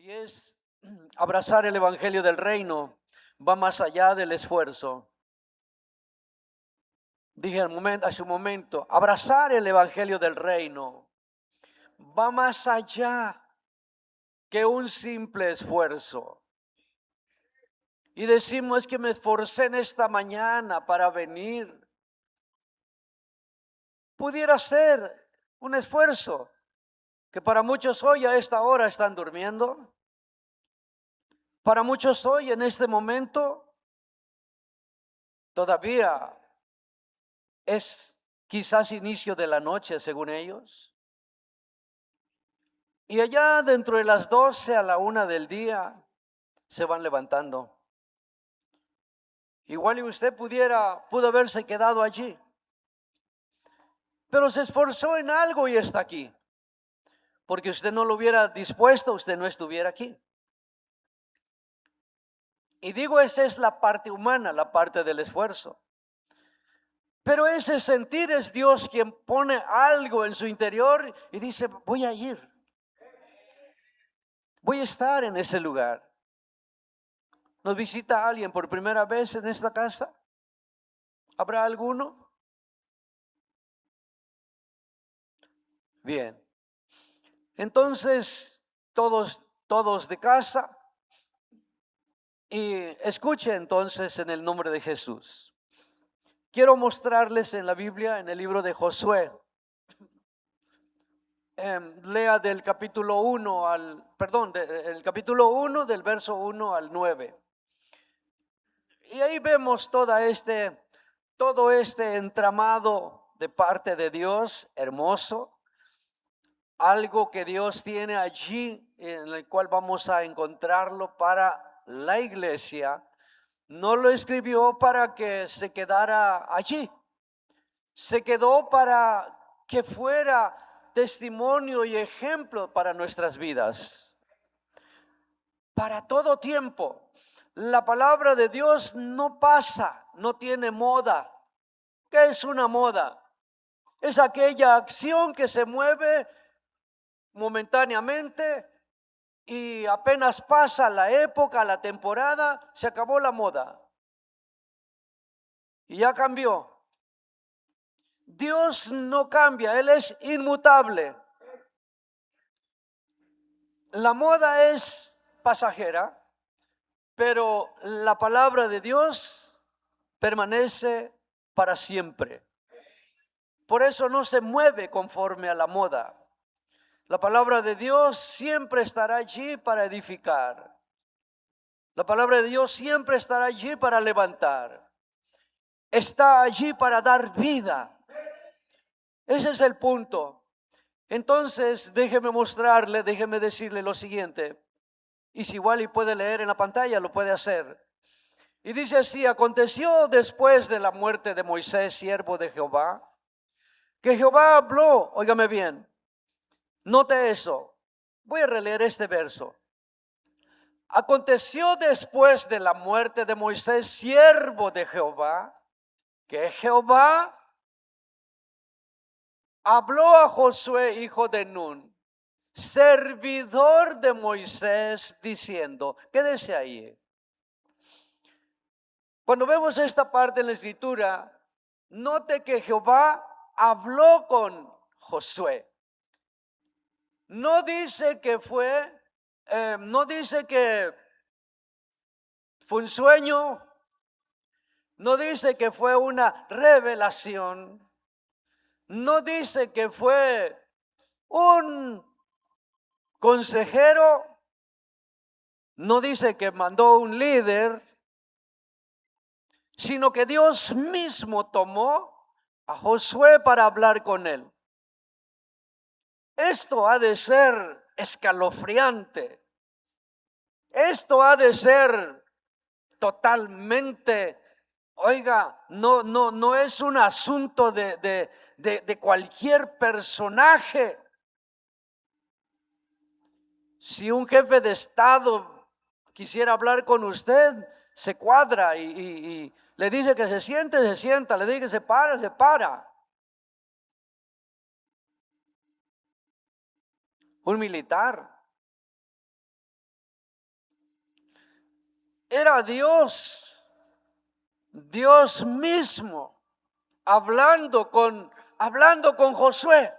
y es abrazar el evangelio del reino. Va más allá del esfuerzo. Dije hace un momento, abrazar el evangelio del reino va más allá que un simple esfuerzo. Y decimos, es que me esforcé en esta mañana para venir. Pudiera ser un esfuerzo que para muchos hoy a esta hora están durmiendo. Para muchos hoy en este momento todavía es quizás inicio de la noche según ellos. Y allá dentro de las 12 a la 1 del día se van levantando. Igual y usted pudo haberse quedado allí, pero se esforzó en algo y está aquí. Porque usted no lo hubiera dispuesto, usted no estuviera aquí. Y digo, esa es la parte humana, la parte del esfuerzo. Pero ese sentir es Dios quien pone algo en su interior y dice, voy a ir. Voy a estar en ese lugar. ¿Nos visita alguien por primera vez en esta casa? ¿Habrá alguno? Bien. Entonces, todos de casa. Y escuche entonces en el nombre de Jesús. Quiero mostrarles en la Biblia, en el libro de Josué. Lea del capítulo 1 el capítulo 1 del verso 1 al 9. Y ahí vemos todo este entramado de parte de Dios, hermoso. Algo que Dios tiene allí, en el cual vamos a encontrarlo para la iglesia. No lo escribió para que se quedara allí. Se quedó para que fuera testimonio y ejemplo para nuestras vidas. Para todo tiempo. La palabra de Dios no pasa, no tiene moda. ¿Qué es una moda? Es aquella acción que se mueve momentáneamente y apenas pasa la época, la temporada, se acabó la moda. Y ya cambió. Dios no cambia, Él es inmutable. La moda es pasajera, pero la palabra de Dios permanece para siempre. Por eso no se mueve conforme a la moda. La palabra de Dios siempre estará allí para edificar. La palabra de Dios siempre estará allí para levantar. Está allí para dar vida. Ese es el punto. Entonces, déjeme decirle lo siguiente. Y si igual y puede leer en la pantalla, lo puede hacer. Y dice así: aconteció después de la muerte de Moisés, siervo de Jehová, que Jehová habló, óigame bien, note eso. Voy a releer este verso. Aconteció después de la muerte de Moisés, siervo de Jehová, que Jehová habló a Josué, hijo de Nun, servidor de Moisés, diciendo, quédese ahí. Cuando vemos esta parte en la escritura, note que Jehová habló con Josué. No dice que no dice que fue un sueño, no dice que fue una revelación, no dice que fue un consejero, no dice que mandó un líder, sino que Dios mismo tomó a Josué para hablar con él. Esto ha de ser escalofriante. Esto ha de ser totalmente, oiga, no es un asunto de cualquier personaje. Si un jefe de Estado quisiera hablar con usted, se cuadra y le dice que se siente, se sienta, le dice que se para, se para. Un militar Era Dios mismo, hablando con Josué.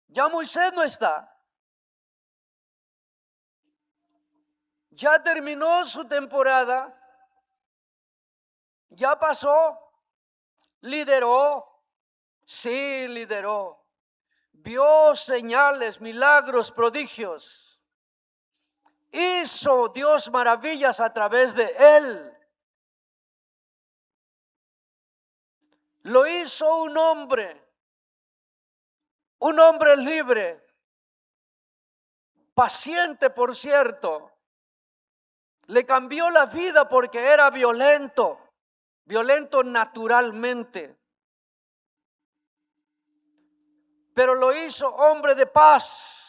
Ya Moisés no está. Ya terminó su temporada. Ya pasó. Lideró. Sí, lideró. Vio señales, milagros, prodigios. Hizo Dios maravillas a través de él. Lo hizo un hombre libre, paciente, por cierto. Le cambió la vida porque era violento naturalmente. Pero lo hizo hombre de paz.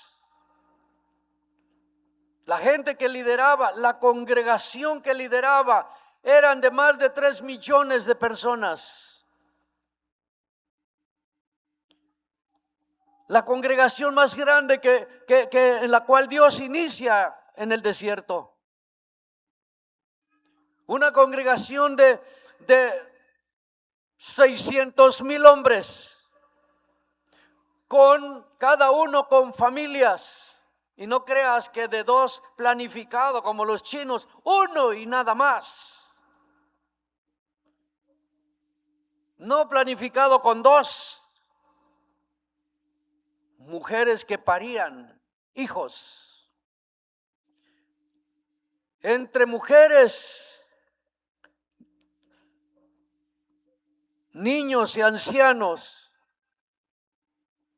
La gente que lideraba, la congregación que lideraba, eran de más de 3 millones de personas. La congregación más grande que en la cual Dios inicia en el desierto. Una congregación de 600,000 hombres, con cada uno con familias. Y no creas que de 2 planificado como los chinos, 1 y nada más. No planificado con 2. Mujeres que parían hijos. Entre mujeres, niños y ancianos,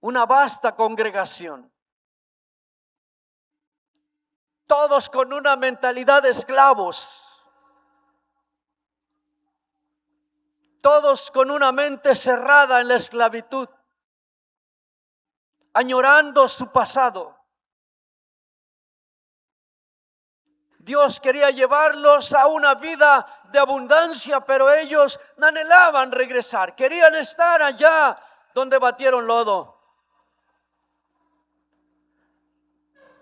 una vasta congregación. Todos con una mentalidad de esclavos. Todos con una mente cerrada en la esclavitud. Añorando su pasado. Dios quería llevarlos a una vida de abundancia, pero ellos anhelaban regresar. Querían estar allá donde batieron lodo.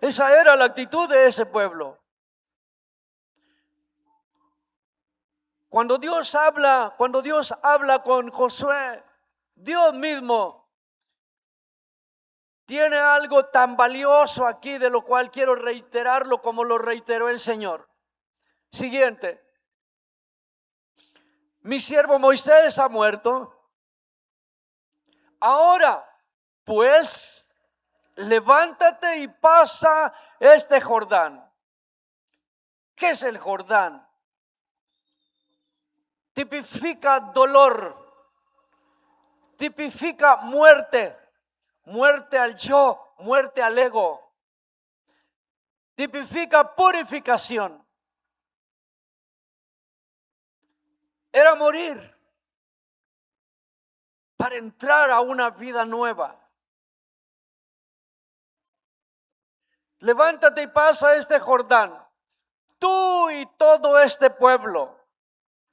Esa era la actitud de ese pueblo. Cuando Dios habla con Josué, Dios mismo tiene algo tan valioso aquí, de lo cual quiero reiterarlo como lo reiteró el Señor. Siguiente. Mi siervo Moisés ha muerto. Ahora, pues, levántate y pasa este Jordán. ¿Qué es el Jordán? Tipifica dolor, tipifica muerte, muerte al yo, muerte al ego. Tipifica purificación. Era morir para entrar a una vida nueva. Levántate y pasa este Jordán, tú y todo este pueblo,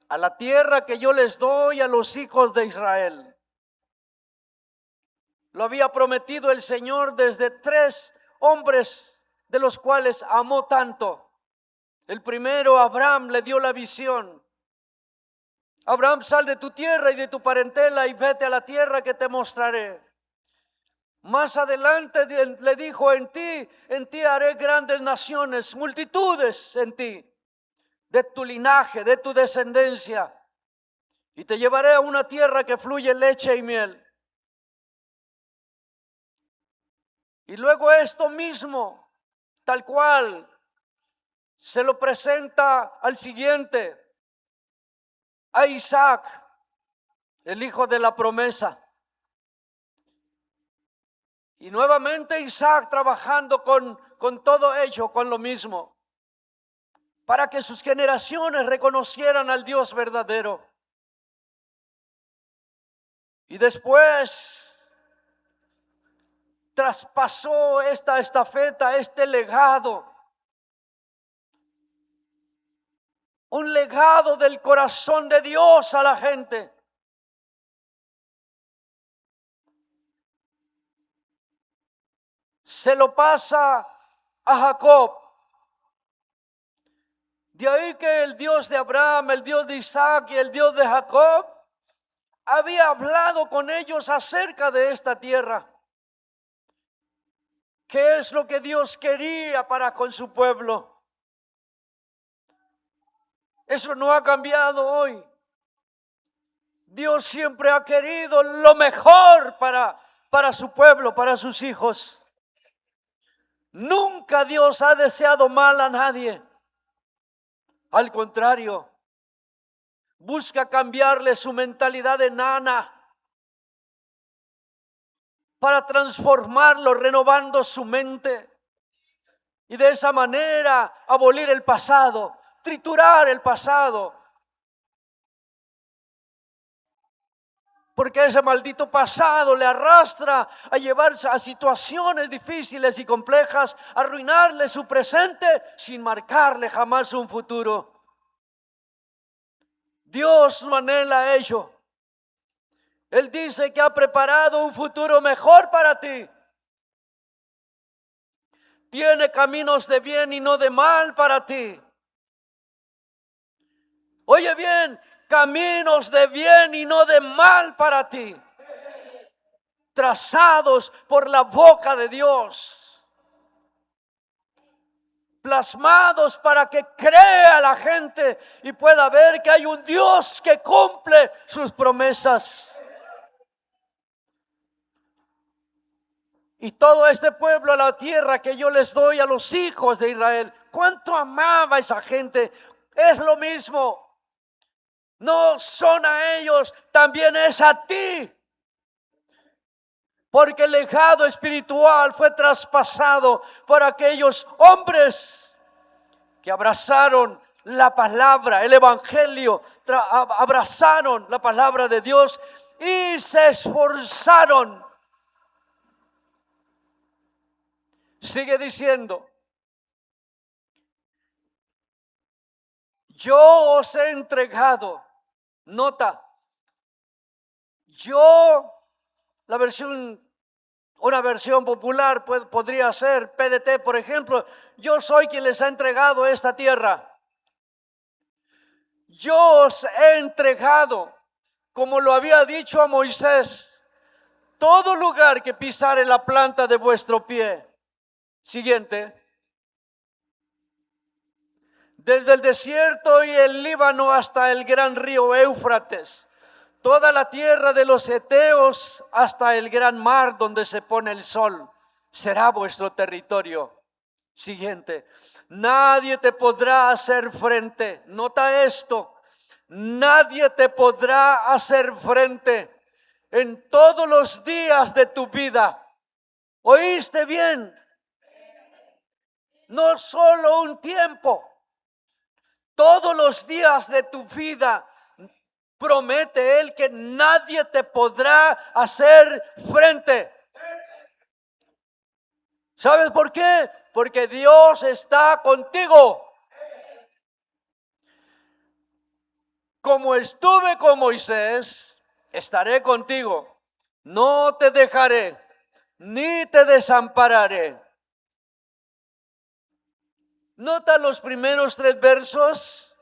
a la tierra que yo les doy a los hijos de Israel. Lo había prometido el Señor desde 3 hombres de los cuales amó tanto. El primero, Abraham, le dio la visión. Abraham, sal de tu tierra y de tu parentela y vete a la tierra que te mostraré. Más adelante le dijo, en ti haré grandes naciones, multitudes en ti, de tu linaje, de tu descendencia. Y te llevaré a una tierra que fluye leche y miel. Y luego esto mismo, tal cual, se lo presenta al siguiente, a Isaac, el hijo de la promesa. Y nuevamente Isaac trabajando con todo ello, con lo mismo, para que sus generaciones reconocieran al Dios verdadero. Y después traspasó esta estafeta, este legado, un legado del corazón de Dios a la gente. Se lo pasa a Jacob. De ahí que el Dios de Abraham, el Dios de Isaac y el Dios de Jacob había hablado con ellos acerca de esta tierra. ¿Qué es lo que Dios quería para con su pueblo? Eso no ha cambiado hoy. Dios siempre ha querido lo mejor para su pueblo, para sus hijos. Nunca Dios ha deseado mal a nadie. Al contrario, busca cambiarle su mentalidad de nana para transformarlo, renovando su mente. Y de esa manera abolir el pasado, triturar el pasado. Porque ese maldito pasado le arrastra a llevarse a situaciones difíciles y complejas, a arruinarle su presente sin marcarle jamás un futuro. Dios no anhela ello. Él dice que ha preparado un futuro mejor para ti. Tiene caminos de bien y no de mal para ti. Oye bien, caminos de bien y no de mal para ti, trazados por la boca de Dios, plasmados para que crea la gente y pueda ver que hay un Dios que cumple sus promesas. Y todo este pueblo, a la tierra que yo les doy a los hijos de Israel, cuánto amaba esa gente. Es lo mismo. No son a ellos, también es a ti. Porque el legado espiritual fue traspasado por aquellos hombres que abrazaron la palabra, el evangelio, abrazaron la palabra de Dios y se esforzaron. Sigue diciendo, yo os he entregado. Nota, una versión popular podría ser PDT, por ejemplo. Yo soy quien les ha entregado esta tierra. Yo os he entregado, como lo había dicho a Moisés, todo lugar que pisare la planta de vuestro pie. Siguiente. Desde el desierto y el Líbano hasta el gran río Éufrates, toda la tierra de los heteos hasta el gran mar donde se pone el sol, será vuestro territorio. Siguiente. Nadie te podrá hacer frente. Nota esto. Nadie te podrá hacer frente en todos los días de tu vida. ¿Oíste bien? No solo un tiempo. Todos los días de tu vida promete Él que nadie te podrá hacer frente. ¿Sabes por qué? Porque Dios está contigo. Como estuve con Moisés, estaré contigo. No te dejaré, ni te desampararé. Nota los primeros 3 versos.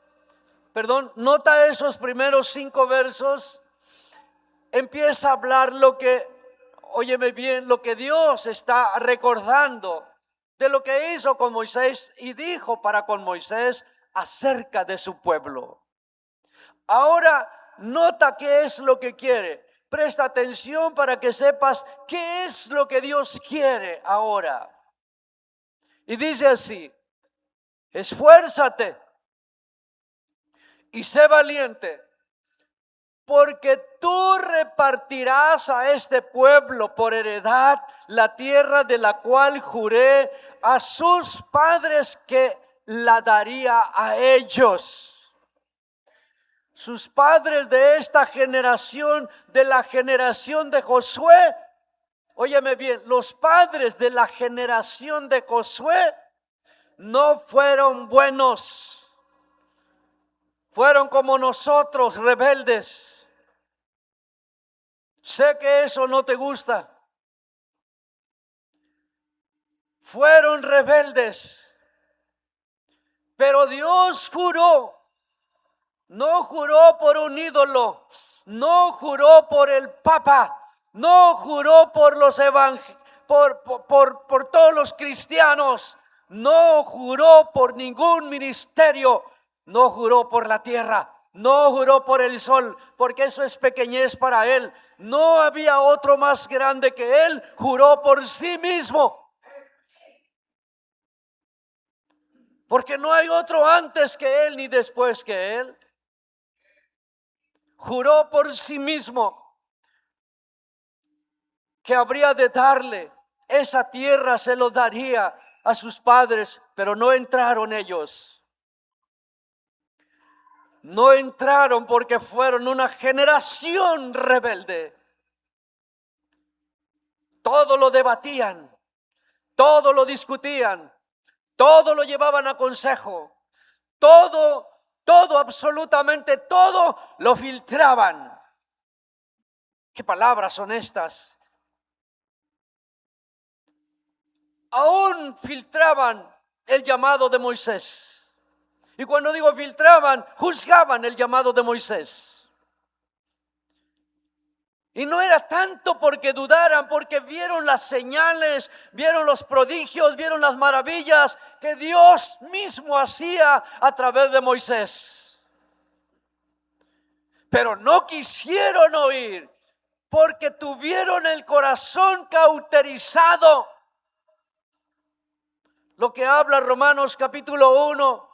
Nota esos primeros 5 versos. Empieza a hablar óyeme bien, lo que Dios está recordando de lo que hizo con Moisés y dijo para con Moisés acerca de su pueblo. Ahora nota qué es lo que quiere. Presta atención para que sepas qué es lo que Dios quiere ahora. Y dice así: esfuérzate y sé valiente, porque tú repartirás a este pueblo por heredad la tierra de la cual juré a sus padres que la daría a ellos. Sus padres de esta generación, de la generación de Josué, óyeme bien, los padres de la generación de Josué no fueron buenos, fueron como nosotros, rebeldes. Sé que eso no te gusta. Fueron rebeldes, Pero Dios juró, no juró por un ídolo, no juró por el Papa, no juró por los por todos los cristianos, no juró por ningún ministerio, no juró por la tierra, no juró por el sol, porque eso es pequeñez para él. No había otro más grande que él, juró por sí mismo. Porque no hay otro antes que él ni después que él. Juró por sí mismo que habría de darle esa tierra, se lo daría a sus padres, pero no entraron ellos. No entraron porque fueron una generación rebelde. Todo lo debatían, todo lo discutían, todo lo llevaban a consejo, todo, absolutamente todo lo filtraban. ¿Qué palabras son estas? Aún filtraban el llamado de Moisés. Y cuando digo filtraban, juzgaban el llamado de Moisés. Y no era tanto porque dudaran, porque vieron las señales, vieron los prodigios, vieron las maravillas que Dios mismo hacía a través de Moisés. Pero no quisieron oír, porque tuvieron el corazón cauterizado. Lo que habla Romanos capítulo 1.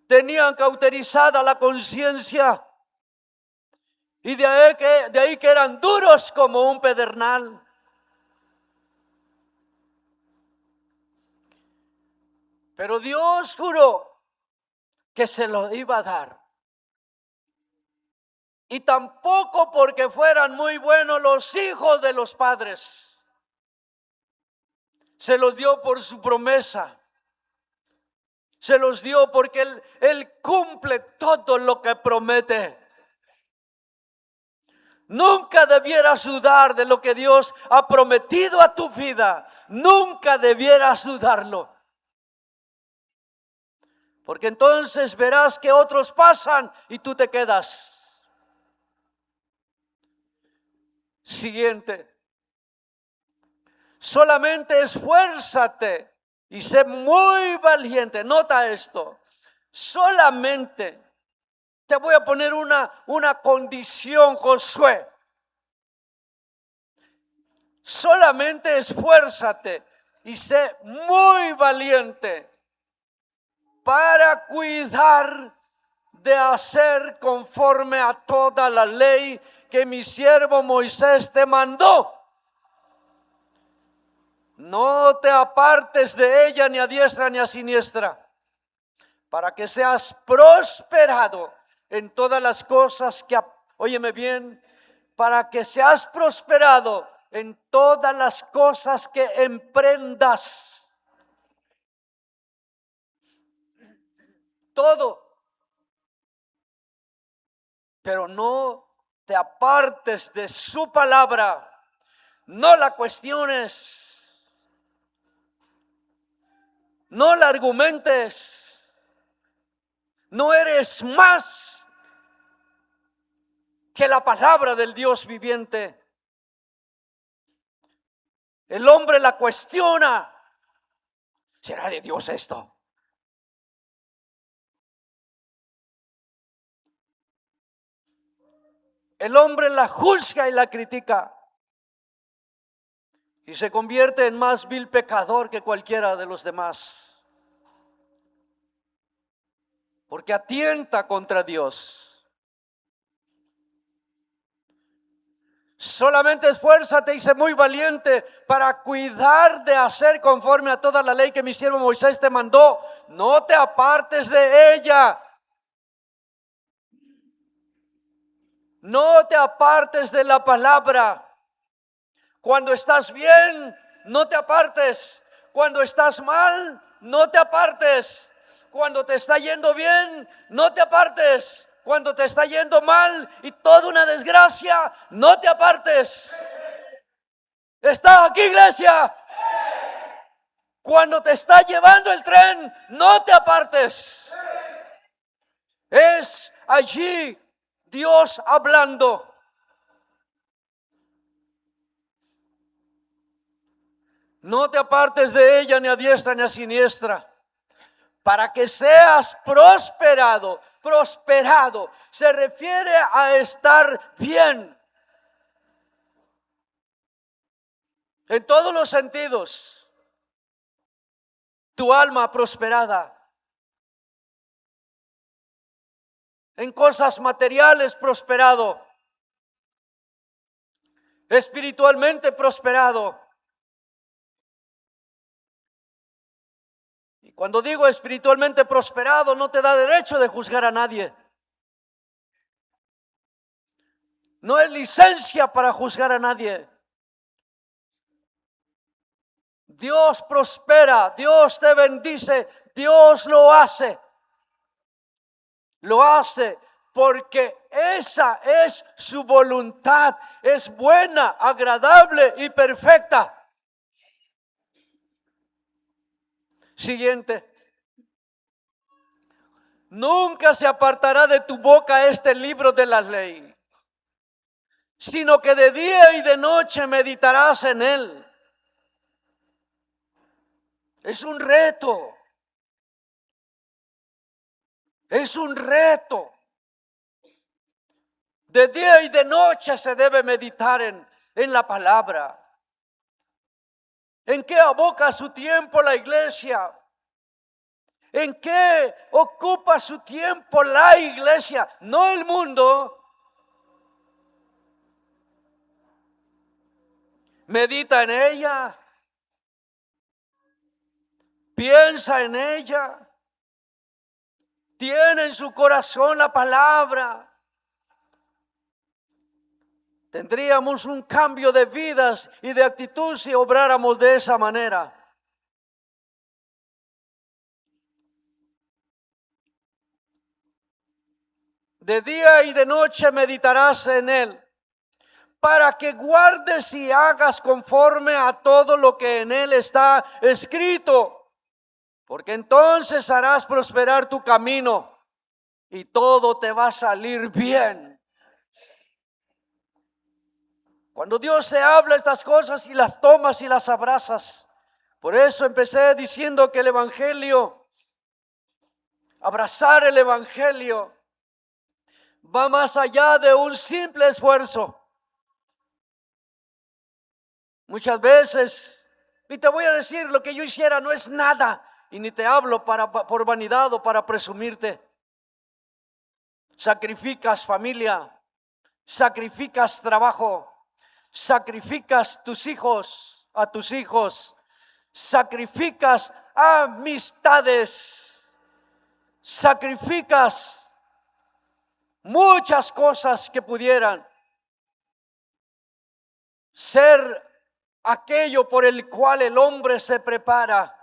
Tenían cauterizada la conciencia. Y de ahí que eran duros como un pedernal. Pero Dios juró que se lo iba a dar. Y tampoco porque fueran muy buenos los hijos de los padres. Se los dio por su promesa. Se los dio porque Él cumple todo lo que promete. Nunca debieras dudar de lo que Dios ha prometido a tu vida. Nunca debieras dudarlo. Porque entonces verás que otros pasan y tú te quedas. Siguiente. Solamente esfuérzate y sé muy valiente. Nota esto. Solamente. Te voy a poner una condición, Josué. Solamente esfuérzate y sé muy valiente para cuidar de hacer conforme a toda la ley que mi siervo Moisés te mandó. No te apartes de ella ni a diestra ni a siniestra, para que seas prosperado en todas las cosas que, óyeme bien, para que seas prosperado en todas las cosas que emprendas. Todo. Pero no te apartes de su palabra. No la cuestiones. No la argumentes. No eres más que la palabra del Dios viviente. El hombre la cuestiona. ¿Será de Dios esto? El hombre la juzga y la critica. Y se convierte en más vil pecador que cualquiera de los demás. Porque atienta contra Dios. Solamente esfuérzate y sé muy valiente para cuidar de hacer conforme a toda la ley que mi siervo Moisés te mandó. No te apartes de ella. No te apartes de la palabra. Cuando estás bien, no te apartes. Cuando estás mal, no te apartes. Cuando te está yendo bien, no te apartes. Cuando te está yendo mal y toda una desgracia, no te apartes. ¿Estás aquí, iglesia? Cuando te está llevando el tren, no te apartes. Es allí Dios hablando. No te apartes de ella ni a diestra ni a siniestra, para que seas prosperado. Prosperado se refiere a estar bien en todos los sentidos. Tu alma prosperada, en cosas materiales prosperado, espiritualmente prosperado. Y cuando digo espiritualmente prosperado, no te da derecho de juzgar a nadie. No es licencia para juzgar a nadie. Dios prospera, Dios te bendice, Dios lo hace. Lo hace porque esa es su voluntad. Es buena, agradable y perfecta. Siguiente. Nunca se apartará de tu boca este libro de la ley, sino que de día y de noche meditarás en él. Es un reto. Es un reto. De día y de noche se debe meditar en la palabra. ¿En qué aboca su tiempo la iglesia? ¿En qué ocupa su tiempo la iglesia? No el mundo. Medita en ella. Piensa en ella. Tiene en su corazón la palabra. Tendríamos un cambio de vidas y de actitud si obráramos de esa manera. De día y de noche meditarás en él, para que guardes y hagas conforme a todo lo que en él está escrito, porque entonces harás prosperar tu camino y todo te va a salir bien. Cuando Dios te habla estas cosas y las tomas y las abrazas. Por eso empecé diciendo que el evangelio, abrazar el evangelio, va más allá de un simple esfuerzo. Muchas veces, y te voy a decir, lo que yo hiciera no es nada, y ni te hablo por vanidad o para presumirte. Sacrificas familia, sacrificas trabajo, sacrificas a tus hijos, sacrificas amistades, sacrificas muchas cosas que pudieran ser aquello por el cual el hombre se prepara.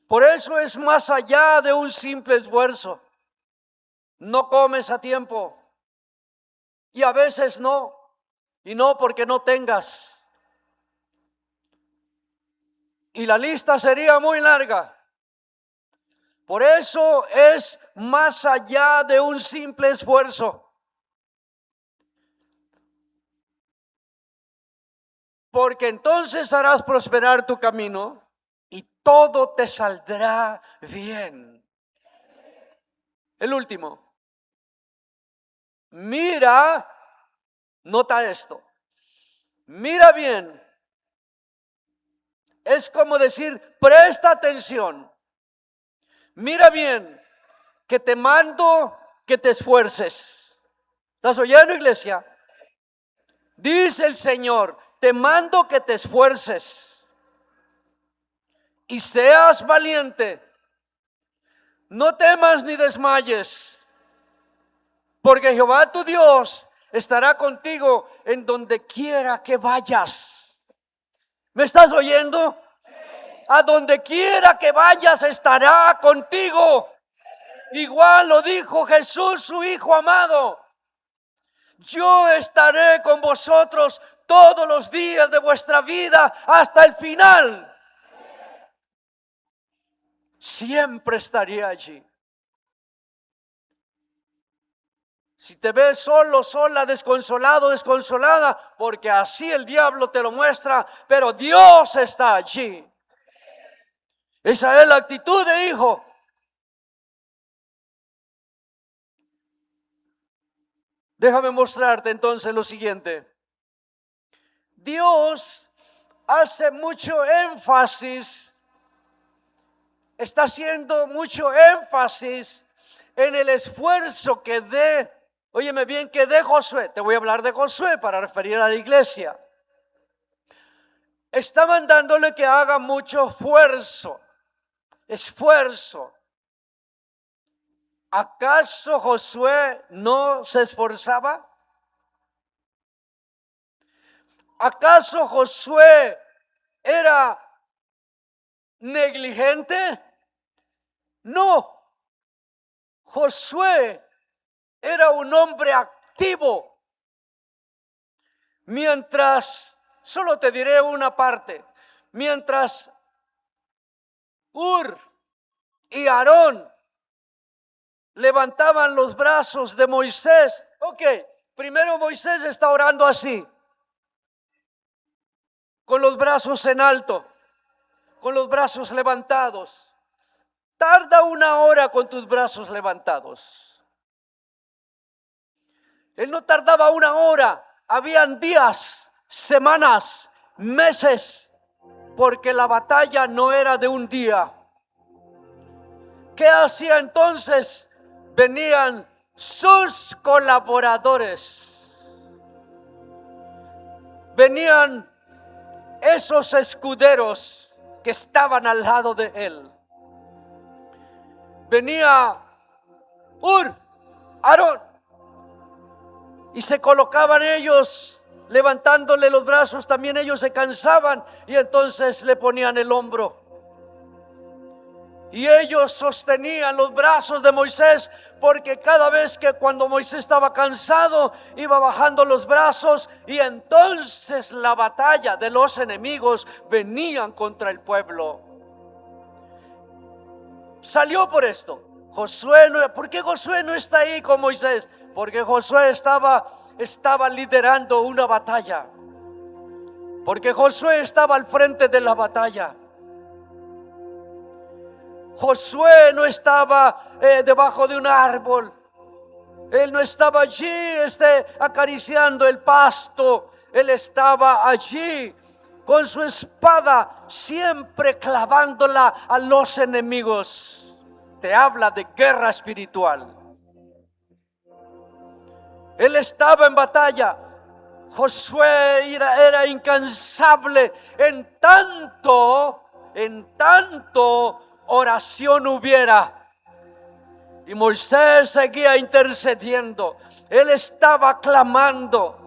Por eso es más allá de un simple esfuerzo. No comes a tiempo. Y a veces no. Y no porque no tengas. Y la lista sería muy larga. Por eso es más allá de un simple esfuerzo. Porque entonces harás prosperar tu camino y todo te saldrá bien. El último. Mira, nota esto. Mira bien. Es como decir, presta atención. Mira bien, que te mando que te esfuerces. ¿Estás oyendo, iglesia? Dice el Señor, te mando que te esfuerces y seas valiente. No temas ni desmayes, porque Jehová tu Dios estará contigo en donde quiera que vayas. ¿Me estás oyendo? A donde quiera que vayas estará contigo. Igual lo dijo Jesús, su Hijo amado. yo estaré con vosotros todos los días de vuestra vida hasta el final. Siempre estaré allí. Si te ves solo, sola, desconsolado, desconsolada, porque así el diablo te lo muestra, pero Dios está allí. Esa es la actitud de hijo. Déjame mostrarte entonces lo siguiente. Dios hace mucho énfasis, está haciendo mucho énfasis en el esfuerzo que dé, óyeme bien, que dé Josué. Te voy a hablar de Josué para referir a la iglesia. Está mandándole que haga mucho esfuerzo. ¿Acaso Josué no se esforzaba? ¿Acaso Josué era negligente? No. Josué era un hombre activo. Mientras, solo te diré una parte, mientras Hur y Aarón levantaban los brazos de Moisés. Ok, primero Moisés está orando así, con los brazos en alto, con los brazos levantados. Tarda 1 hora con tus brazos levantados. Él no tardaba 1 hora, habían días, semanas, meses, porque la batalla no era de un día. ¿Qué hacía entonces? Venían sus colaboradores, venían esos escuderos que estaban al lado de él. Venía Hur, Aarón, y se colocaban ellos levantándole los brazos. También ellos se cansaban y entonces le ponían el hombro. Y ellos sostenían los brazos de Moisés, porque cada vez que cuando Moisés estaba cansado, iba bajando los brazos, y entonces la batalla de los enemigos venían contra el pueblo. Salió por esto. ¿Por qué Josué no está ahí con Moisés? Porque Josué estaba liderando una batalla. Porque Josué estaba al frente de la batalla. Josué no estaba debajo de un árbol. Él no estaba allí acariciando el pasto. Él estaba allí con su espada, siempre clavándola a los enemigos. Te habla de guerra espiritual. Él estaba en batalla. Josué era incansable, en tanto oración hubiera. Y Moisés seguía intercediendo. Él estaba clamando.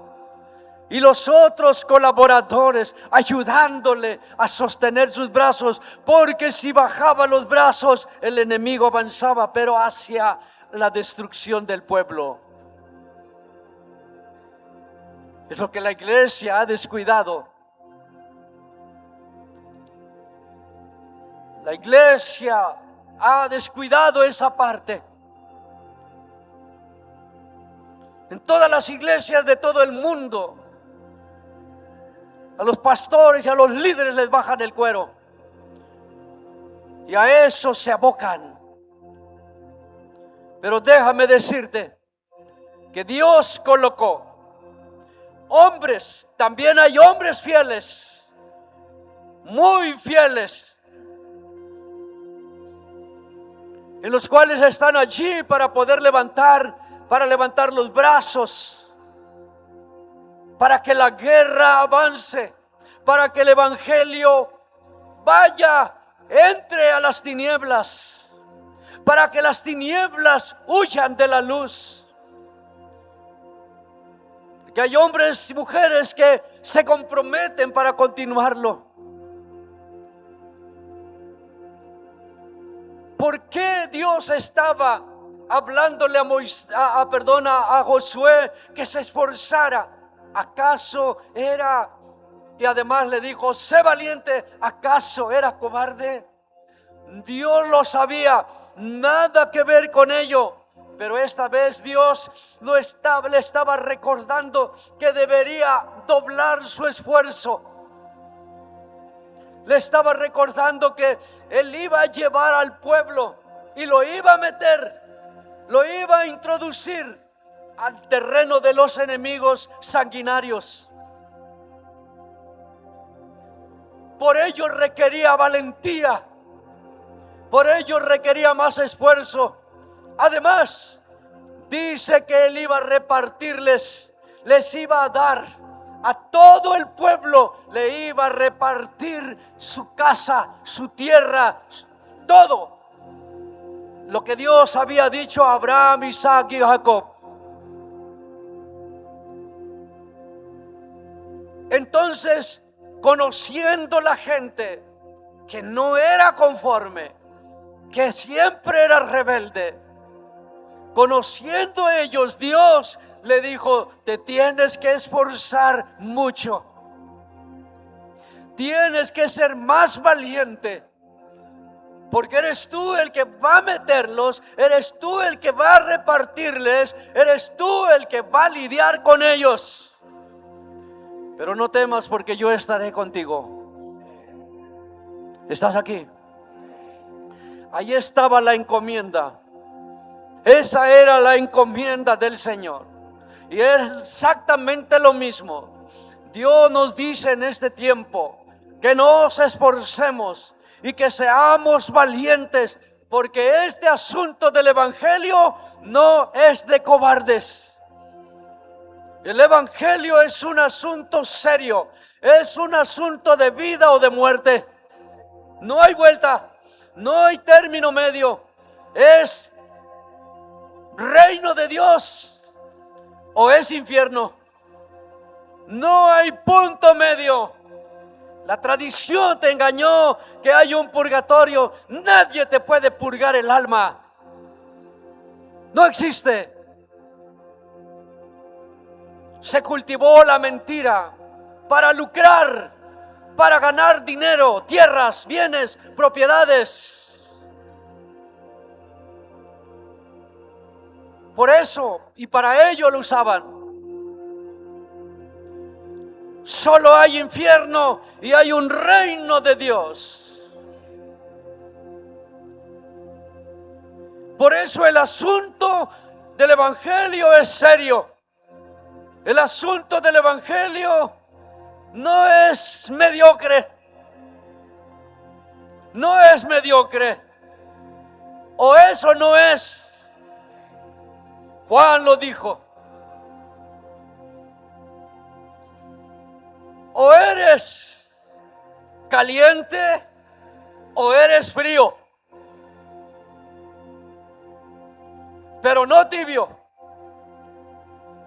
Y los otros colaboradores ayudándole a sostener sus brazos. Porque si bajaba los brazos, el enemigo avanzaba, pero hacia la destrucción del pueblo. Es lo que la iglesia ha descuidado. La iglesia ha descuidado esa parte. En todas las iglesias de todo el mundo, a los pastores y a los líderes les bajan el cuero. Y a eso se abocan. Pero déjame decirte que Dios colocó hombres, también hay hombres fieles, muy fieles, en los cuales están allí para poder levantar los brazos, para que la guerra avance, para que el evangelio entre a las tinieblas, para que las tinieblas huyan de la luz. Que hay hombres y mujeres que se comprometen para continuarlo. ¿Por qué Dios estaba hablándole a Josué que se esforzara. ¿Acaso era? Y además le dijo, sé valiente. ¿Acaso era cobarde? Dios lo sabía, nada que ver con ello. Pero esta vez Dios le estaba recordando que debería doblar su esfuerzo. Le estaba recordando que él iba a llevar al pueblo y lo iba a meter, lo iba a introducir al terreno de los enemigos sanguinarios. Por ello requería valentía, por ello requería más esfuerzo. Además, dice que él iba a repartirles, les iba a dar a todo el pueblo, le iba a repartir su casa, su tierra, todo lo que Dios había dicho a Abraham, Isaac y Jacob. Entonces, conociendo la gente que no era conforme, que siempre era rebelde, conociendo ellos, Dios le dijo, te tienes que esforzar mucho, tienes que ser más valiente, porque eres tú el que va a meterlos, eres tú el que va a repartirles, eres tú el que va a lidiar con ellos. Pero no temas, porque yo estaré contigo. ¿Estás aquí? Ahí estaba la encomienda. Esa era la encomienda del Señor. Y es exactamente lo mismo. Dios nos dice en este tiempo que nos esforcemos y que seamos valientes, porque este asunto del evangelio no es de cobardes. El evangelio es un asunto serio, es un asunto de vida o de muerte. No hay vuelta, no hay término medio. Es reino de Dios o es infierno. No hay punto medio. La tradición te engañó que hay un purgatorio. Nadie te puede purgar el alma. No existe. Se cultivó la mentira para lucrar, para ganar dinero, tierras, bienes, propiedades. Por eso y para ello lo usaban. Solo hay infierno y hay un reino de Dios. Por eso el asunto del evangelio es serio. El asunto del evangelio no es mediocre. No es mediocre. O eso no es. Juan lo dijo. O eres caliente o eres frío, pero no tibio.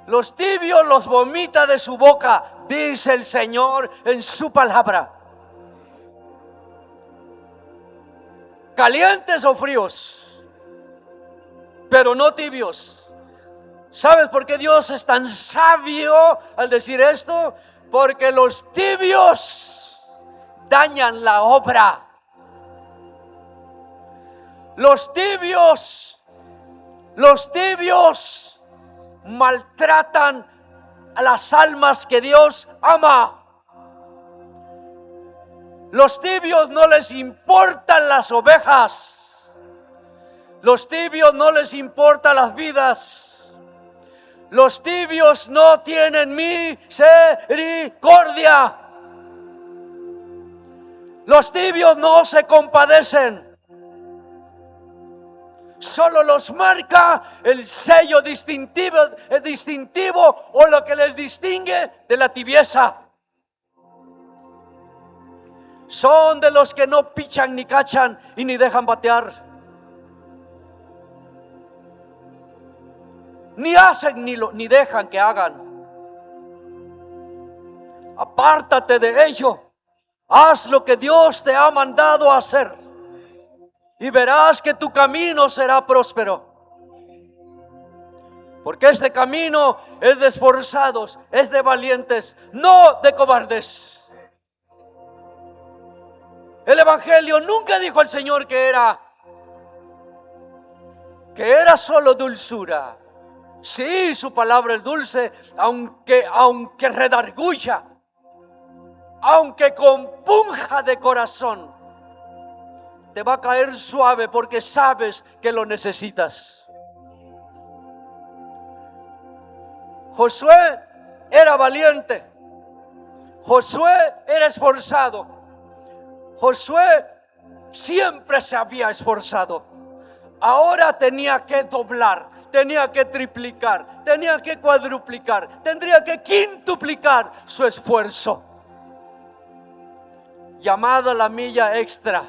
Los tibios los vomita de su boca, dice el Señor en su palabra. Calientes o fríos, pero no tibios. ¿Sabes por qué Dios es tan sabio al decir esto? Porque los tibios dañan la obra. Los tibios maltratan a las almas que Dios ama. Los tibios no les importan las ovejas. Los tibios no les importan las vidas. Los tibios no tienen misericordia. Los tibios no se compadecen. Solo los marca el sello distintivo o lo que les distingue de la tibieza. Son de los que no pichan ni cachan y ni dejan batear. Ni hacen ni dejan que hagan. Apártate de ello. Haz lo que Dios te ha mandado hacer y verás que tu camino será próspero. Porque este camino es de esforzados, es de valientes, no de cobardes. El Evangelio nunca dijo al Señor que era solo dulzura. Sí, su palabra es dulce, aunque redarguya, aunque compunja de corazón, te va a caer suave porque sabes que lo necesitas. Josué era valiente, Josué era esforzado, Josué siempre se había esforzado. Ahora tenía que doblar, tenía que triplicar, tenía que cuadruplicar, tendría que quintuplicar su esfuerzo. Llamada la milla extra.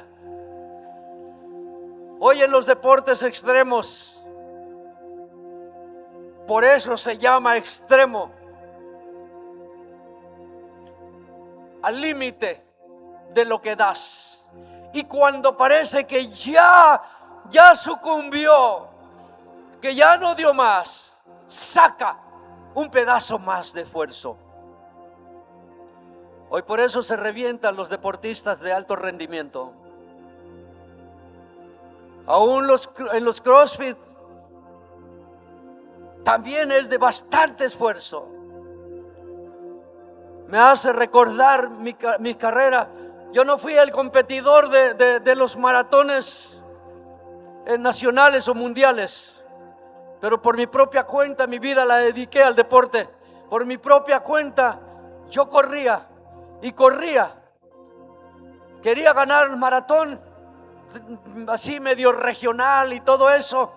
Hoy en los deportes extremos, por eso se llama extremo, al límite de lo que das. Y cuando parece que ya sucumbió, que ya no dio más, saca un pedazo más de esfuerzo. Hoy por eso se revientan los deportistas de alto rendimiento. Aún en los CrossFit también es de bastante esfuerzo. Me hace recordar mi carrera. Yo no fui el competidor de los maratones nacionales o mundiales, pero por mi propia cuenta mi vida la dediqué al deporte. Por mi propia cuenta yo corría y corría. Quería ganar el maratón así medio regional y todo eso.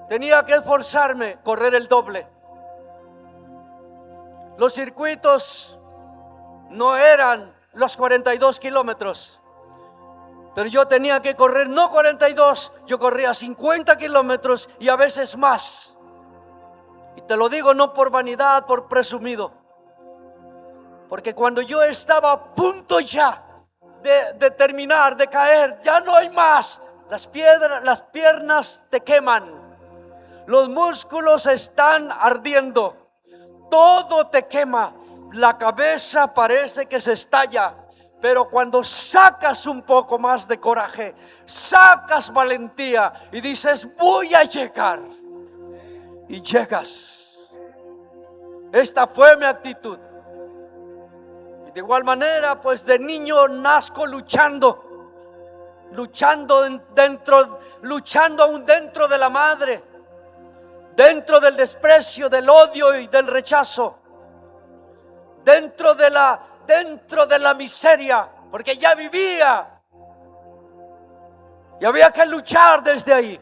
Tenía que esforzarme, correr el doble. Los circuitos no eran los 42 kilómetros, pero yo tenía que correr no 42, yo corría 50 kilómetros y a veces más. Y te lo digo no por vanidad, por presumido, porque cuando yo estaba a punto ya de terminar, de caer, ya no hay más, las piernas te queman. Los músculos están ardiendo, todo te quema, la cabeza parece que se estalla, pero cuando sacas un poco más de coraje, sacas valentía y dices voy a llegar, y llegas. Esta fue mi actitud. Y de igual manera, pues de niño nazco luchando aún dentro de la madre, dentro del desprecio, del odio y del rechazo, dentro de la miseria, porque ya vivía y había que luchar desde ahí.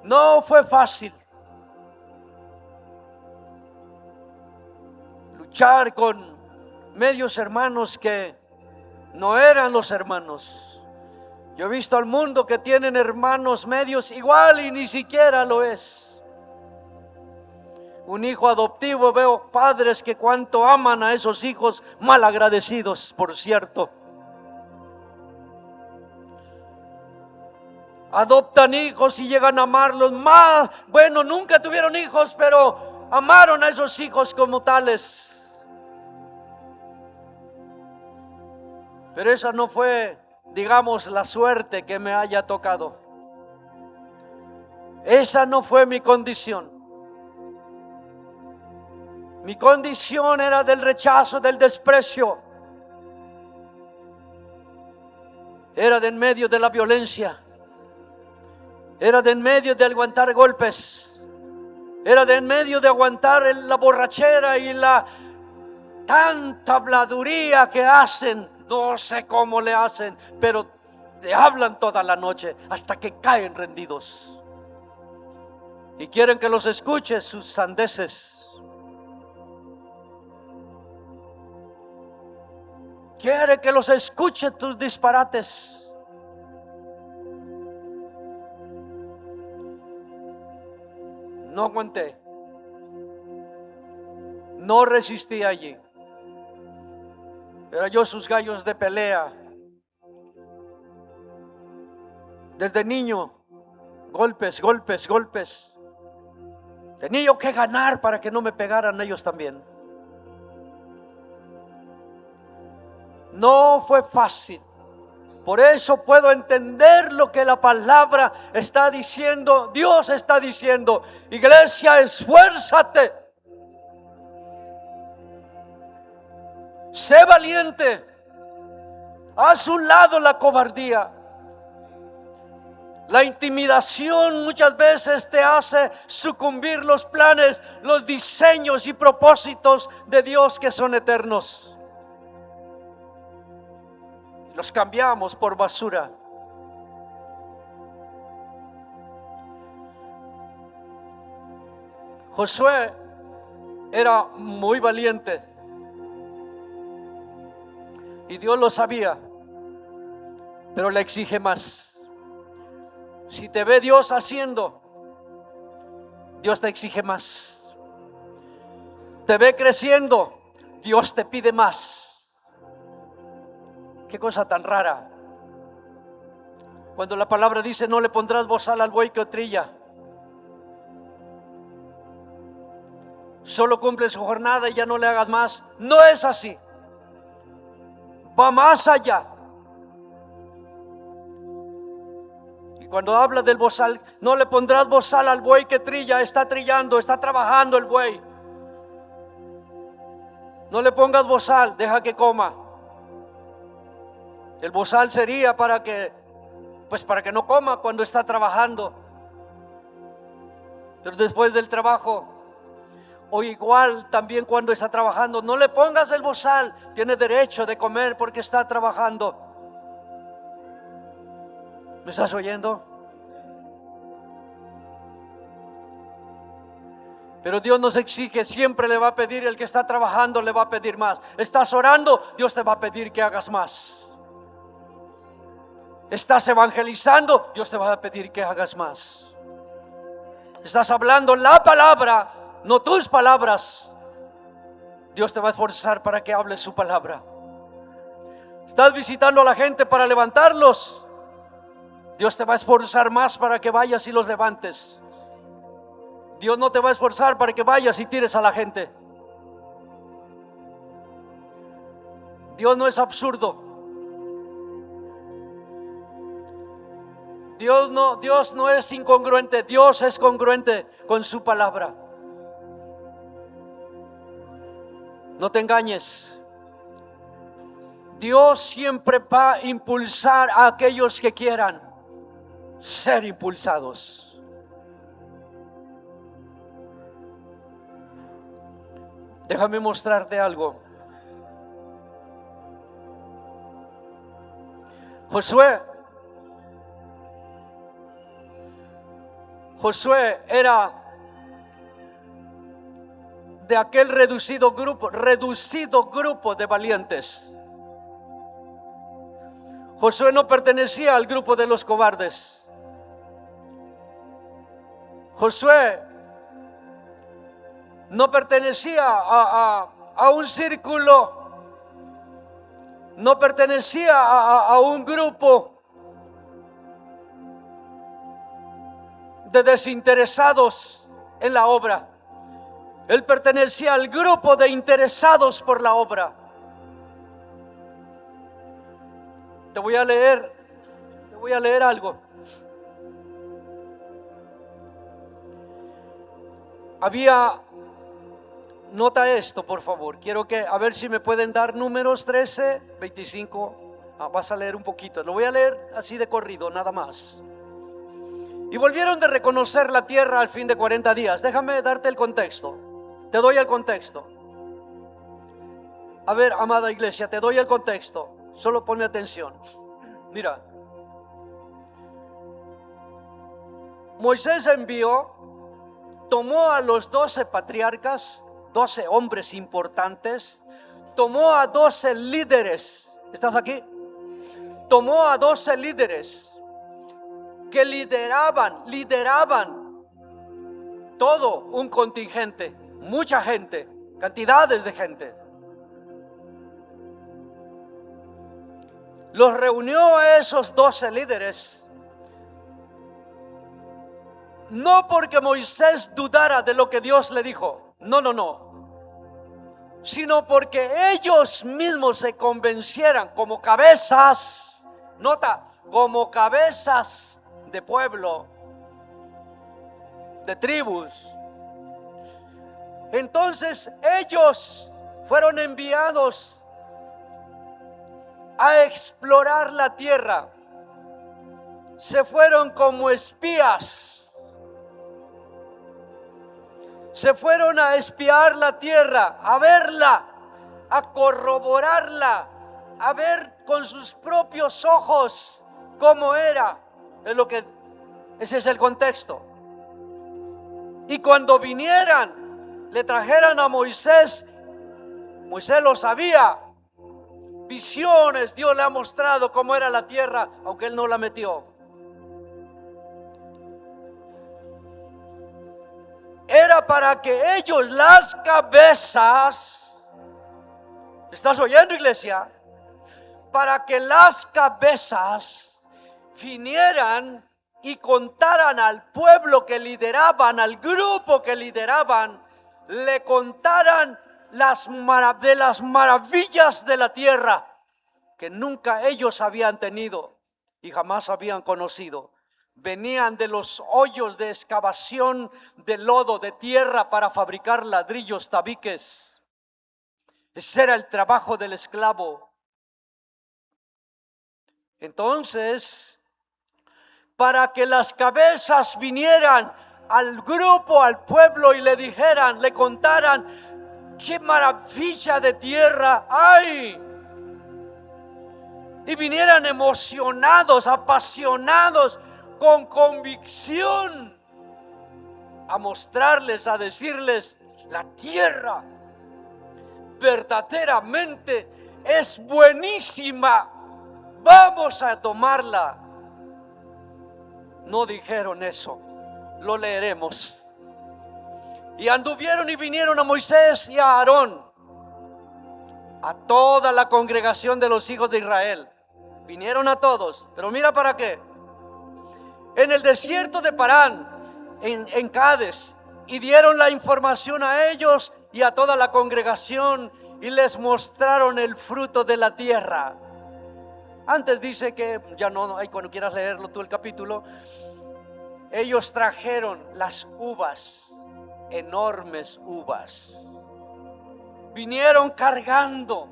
No fue fácil luchar con medios hermanos que no eran los hermanos. Yo he visto al mundo que tienen hermanos medios igual y ni siquiera lo es. Un hijo adoptivo, veo padres que cuánto aman a esos hijos mal agradecidos, por cierto. Adoptan hijos y llegan a amarlos más. Bueno, nunca tuvieron hijos, pero amaron a esos hijos como tales. Pero esa no fue, digamos, la suerte que me haya tocado. Esa no fue mi condición. Mi condición era del rechazo, del desprecio. Era de en medio de la violencia. Era de en medio de aguantar golpes. Era de en medio de aguantar la borrachera y la tanta habladuría que hacen. No sé cómo le hacen, pero te hablan toda la noche hasta que caen rendidos. Y quieren que los escuches sus sandeces. Quiere que los escuche tus disparates. No aguanté. No resistí allí. Era yo sus gallos de pelea. Desde niño golpes, golpes, golpes. Tenía yo que ganar para que no me pegaran ellos también. No fue fácil. Por eso puedo entender lo que la palabra está diciendo. Dios está diciendo: iglesia, esfuérzate. Sé valiente. Haz un lado la cobardía. La intimidación muchas veces te hace sucumbir los planes, los diseños y propósitos de Dios que son eternos. Los cambiamos por basura. Josué era muy valiente y Dios lo sabía, pero le exige más. Si te ve Dios haciendo, Dios te exige más. Te ve creciendo, Dios te pide más. Qué cosa tan rara. Cuando la palabra dice: no le pondrás bozal al buey que trilla. Solo cumple su jornada y ya no le hagas más. No es así. Va más allá. Y cuando habla del bozal, no le pondrás bozal al buey que trilla. Está trillando, está trabajando el buey. No le pongas bozal, deja que coma. El bozal sería para que no coma cuando está trabajando. Pero después del trabajo, o igual también cuando está trabajando, no le pongas el bozal. Tiene derecho de comer porque está trabajando. ¿Me estás oyendo? Pero Dios nos exige, siempre le va a pedir, el que está trabajando le va a pedir más. Estás orando, Dios te va a pedir que hagas más. Estás evangelizando, Dios te va a pedir que hagas más. Estás hablando la palabra, no tus palabras, Dios te va a esforzar para que hables su palabra. Estás visitando a la gente para levantarlos, Dios te va a esforzar más para que vayas y los levantes. Dios no te va a esforzar para que vayas y tires a la gente. Dios no es absurdo. Dios no es incongruente. Dios es congruente con su palabra. No te engañes. Dios siempre va a impulsar a aquellos que quieran ser impulsados. Déjame mostrarte algo. Josué era de aquel reducido grupo de valientes. Josué no pertenecía al grupo de los cobardes. Josué no pertenecía a un círculo, no pertenecía a un grupo de desinteresados en la obra. Él pertenecía al grupo de interesados por la obra. Te voy a leer algo. Nota esto, por favor. Quiero a ver si me pueden dar Números 13, 25. Vas a leer un poquito. Lo voy a leer así de corrido, nada más. Y volvieron de reconocer la tierra al fin de 40 días. Déjame darte el contexto. Te doy el contexto. A ver, amada iglesia, te doy el contexto. Solo ponme atención. Mira. Moisés envió, tomó a los 12 patriarcas, 12 hombres importantes, tomó a 12 líderes. ¿Estás aquí? Tomó a 12 líderes que lideraban todo un contingente, mucha gente, cantidades de gente. Los reunió a esos 12 líderes No porque Moisés dudara de lo que Dios le dijo. No, no, no. Sino porque ellos mismos se convencieran como cabezas, nota, como cabezas de pueblo, de tribus. Entonces ellos fueron enviados a explorar la tierra. Se fueron como espías. Se fueron a espiar la tierra, a verla, a corroborarla, a ver con sus propios ojos cómo era. Ese es el contexto. Y cuando vinieran, le trajeran a Moisés. Moisés lo sabía. Visiones, Dios le ha mostrado cómo era la tierra, aunque él no la metió. Era para que ellos, las cabezas, ¿estás oyendo, iglesia? Para que las cabezas vinieran y contaran al pueblo que lideraban, al grupo que lideraban, le contaran de las maravillas de la tierra que nunca ellos habían tenido y jamás habían conocido. Venían de los hoyos de excavación de lodo, de tierra para fabricar ladrillos, tabiques. Ese era el trabajo del esclavo. Entonces, para que las cabezas vinieran al grupo, al pueblo y le dijeran, le contaran qué maravilla de tierra hay. Y vinieran emocionados, apasionados, con convicción, a mostrarles, a decirles, la tierra verdaderamente es buenísima, vamos a tomarla. No dijeron eso, lo leeremos. Y anduvieron y vinieron a Moisés y a Aarón, a toda la congregación de los hijos de Israel. Vinieron a todos, pero mira para qué. En el desierto de Parán, en Cades, y dieron la información a ellos y a toda la congregación y les mostraron el fruto de la tierra. Antes dice que, ya no, cuando quieras leerlo tú el capítulo, ellos trajeron las uvas, enormes uvas. Vinieron cargando,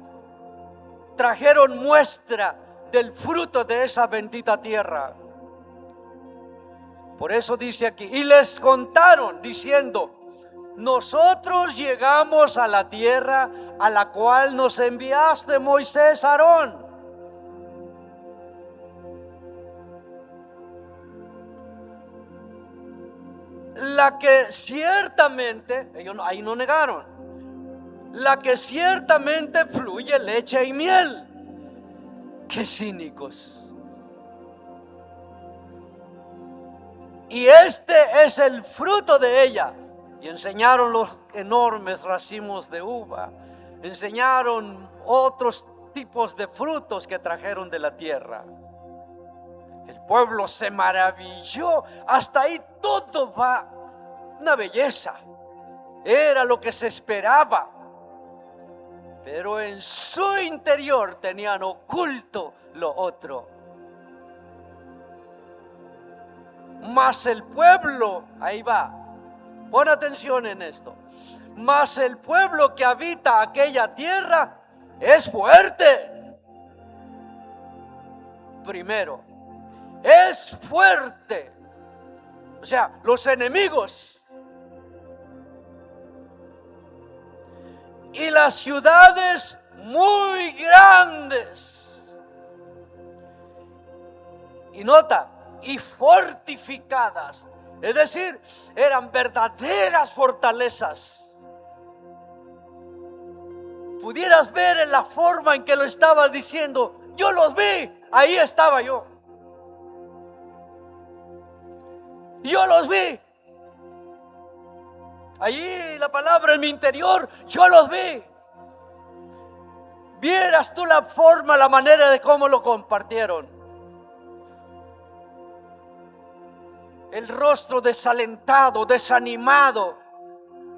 trajeron muestra del fruto de esa bendita tierra. Por eso dice aquí, y les contaron diciendo, nosotros llegamos a la tierra a la cual nos enviaste, Moisés, Aarón. La que ciertamente, ellos ahí no negaron, la que ciertamente fluye leche y miel. Qué cínicos. Y este es el fruto de ella. Y enseñaron los enormes racimos de uva. Enseñaron otros tipos de frutos que trajeron de la tierra. El pueblo se maravilló. Hasta ahí todo va una belleza. Era lo que se esperaba. Pero en su interior tenían oculto lo otro. Mas el pueblo, ahí va, pon atención en esto. Mas el pueblo que habita aquella tierra es fuerte. Primero, es fuerte. O sea, los enemigos. Y las ciudades muy grandes. Y nota, y fortificadas, es decir, eran verdaderas fortalezas. Pudieras ver en la forma en que lo estaba diciendo, yo los vi, ahí estaba yo. Yo los vi. Allí la palabra en mi interior, yo los vi. Vieras tú la forma, la manera de cómo lo compartieron. el rostro desalentado, desanimado,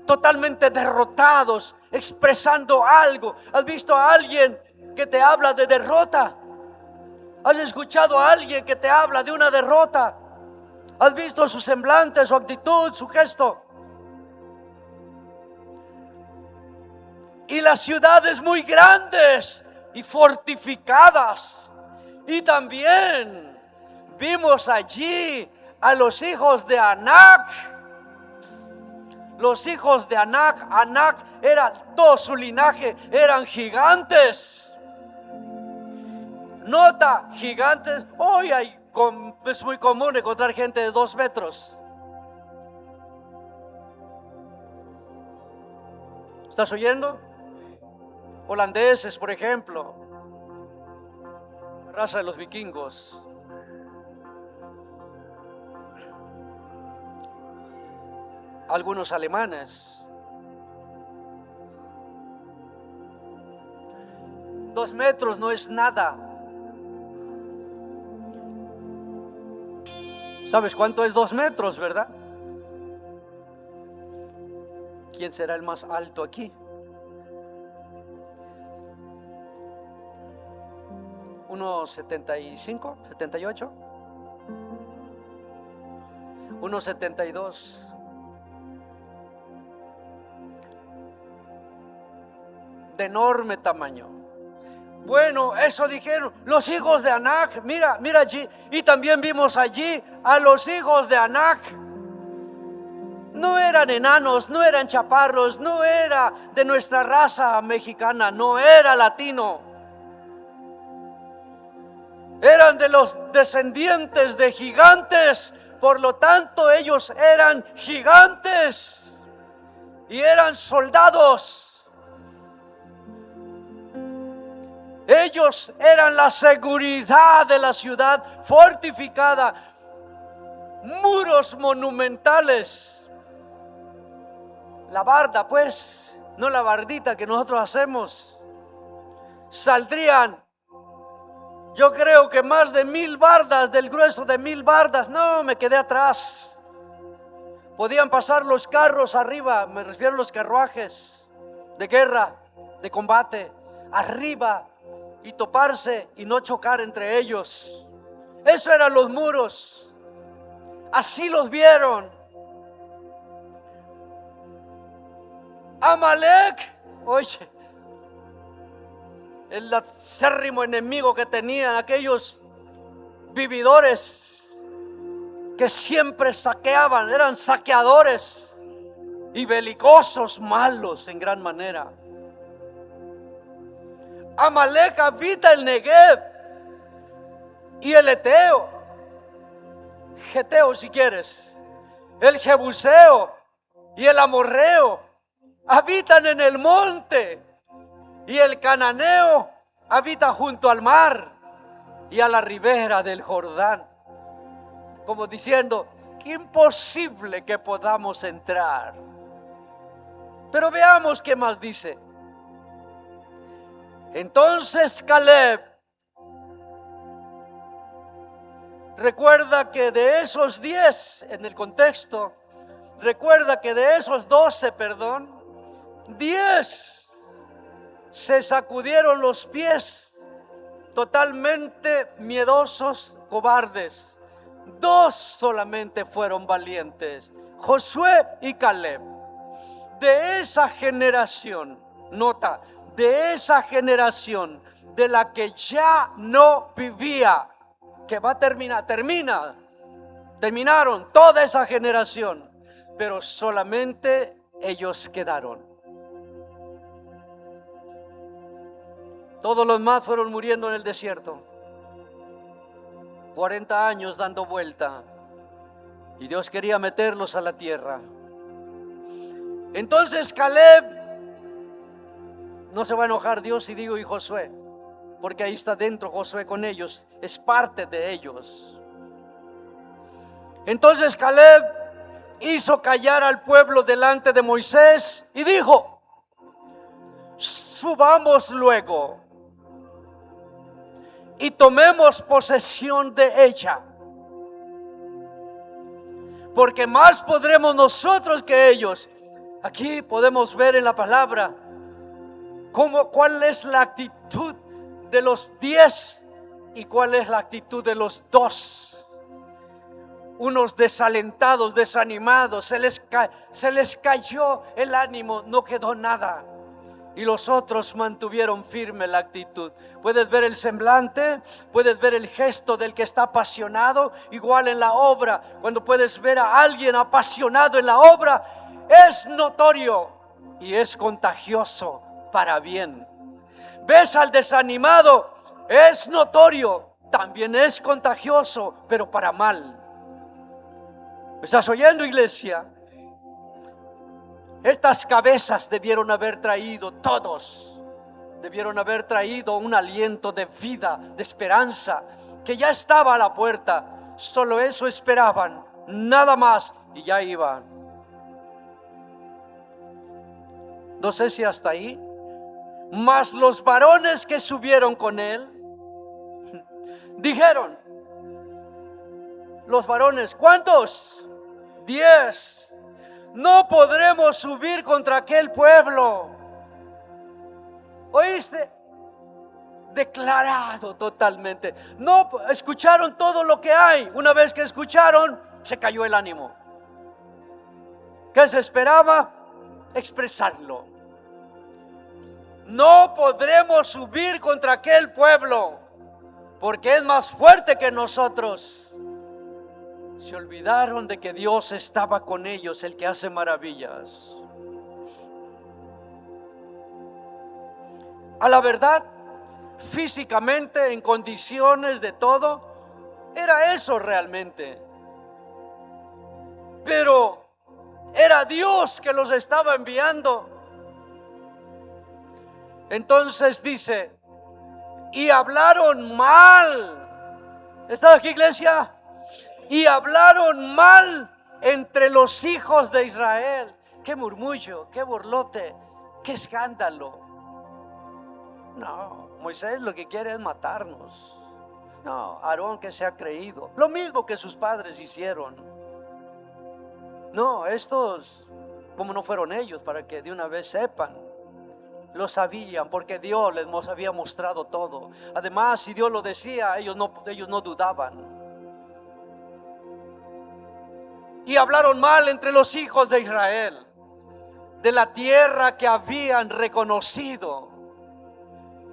totalmente derrotados, expresando algo. ¿Has visto a alguien que te habla de derrota? ¿Has escuchado a alguien que te habla de una derrota? ¿Has visto su semblante, su actitud, su gesto? Y las ciudades muy grandes y fortificadas. Y también vimos allí a los hijos de Anac. Los hijos de Anac. Anac era todo su linaje, eran gigantes. Nota, gigantes. Hoy es muy común encontrar gente de 2 metros. ¿Estás oyendo? Holandeses, por ejemplo, raza de los vikingos. Algunos alemanes. 2 metros no es nada. ¿Sabes cuánto es 2 metros, verdad? ¿Quién será el más alto aquí? 1,75, 78, 1,72. De enorme tamaño. Bueno, eso dijeron los hijos de Anac. Mira allí. Y también vimos allí a los hijos de Anac. No eran enanos, no eran chaparros, no era de nuestra raza mexicana, no era latino. Eran de los descendientes de gigantes, por lo tanto ellos eran gigantes y eran soldados. Ellos eran la seguridad de la ciudad fortificada, muros monumentales. La barda, pues, no la bardita que nosotros hacemos. Saldrían, yo creo que más de 1000 bardas, del grueso de 1000 bardas. No, me quedé atrás. Podían pasar los carros arriba, me refiero a los carruajes de guerra, de combate, arriba y toparse y no chocar entre ellos. Eso eran los muros. Así los vieron. Amalek, oye, el acérrimo enemigo que tenían aquellos vividores que siempre saqueaban, eran saqueadores y belicosos, malos en gran manera. Amalek habita el Negev y el Eteo, Geteo si quieres, el Jebuseo y el Amorreo habitan en el monte, y el cananeo habita junto al mar y a la ribera del Jordán. Como diciendo, qué imposible que podamos entrar. Pero veamos qué más dice. Entonces Caleb, recuerda que de esos 10 en el contexto, recuerda que de esos 12, 10 se sacudieron los pies, totalmente miedosos, cobardes. 2 solamente fueron valientes, Josué y Caleb. De esa generación, nota, de esa generación de la que ya no vivía, que va a terminaron toda esa generación, pero solamente ellos quedaron. Todos los más fueron muriendo en el desierto. 40 años dando vuelta. Y Dios quería meterlos a la tierra. Entonces Caleb, no se va a enojar Dios si digo y Josué, porque ahí está dentro Josué con ellos, es parte de ellos. Entonces Caleb hizo callar al pueblo delante de Moisés y dijo: subamos luego y tomemos posesión de ella, porque más podremos nosotros que ellos. Aquí podemos ver en la palabra cuál es la actitud de los 10 y cuál es la actitud de los 2. Unos desalentados, desanimados, se les cayó el ánimo, no quedó nada. Y los otros mantuvieron firme la actitud. Puedes ver el semblante, puedes ver el gesto del que está apasionado. Igual en la obra, cuando puedes ver a alguien apasionado en la obra, es notorio y es contagioso para bien. Ves al desanimado, es notorio, también es contagioso, pero para mal. ¿Me estás oyendo, iglesia? Estas cabezas debieron haber traído, todos debieron haber traído un aliento de vida, de esperanza, que ya estaba a la puerta. Solo eso esperaban, nada más, y ya iban. No sé si hasta ahí. Mas los varones que subieron con él dijeron, los varones, ¿cuántos? 10. No podremos subir contra aquel pueblo. ¿Oíste? Declarado totalmente. No escucharon todo lo que hay. Una vez que escucharon, se cayó el ánimo. ¿Qué se esperaba? Expresarlo. No podremos subir contra aquel pueblo, porque es más fuerte que nosotros. Se olvidaron de que Dios estaba con ellos, el que hace maravillas. A la verdad, físicamente, en condiciones de todo, era eso realmente. Pero era Dios que los estaba enviando. Entonces dice, y hablaron mal. ¿Está aquí, iglesia? Y hablaron mal entre los hijos de Israel. Qué murmullo, qué burlote, qué escándalo. No, Moisés lo que quiere es matarnos. No, Aarón que se ha creído, lo mismo que sus padres hicieron. No, estos, como no fueron ellos, para que de una vez sepan, lo sabían porque Dios les había mostrado todo. Además, si Dios lo decía, ellos no dudaban. Y hablaron mal entre los hijos de Israel de la tierra que habían reconocido.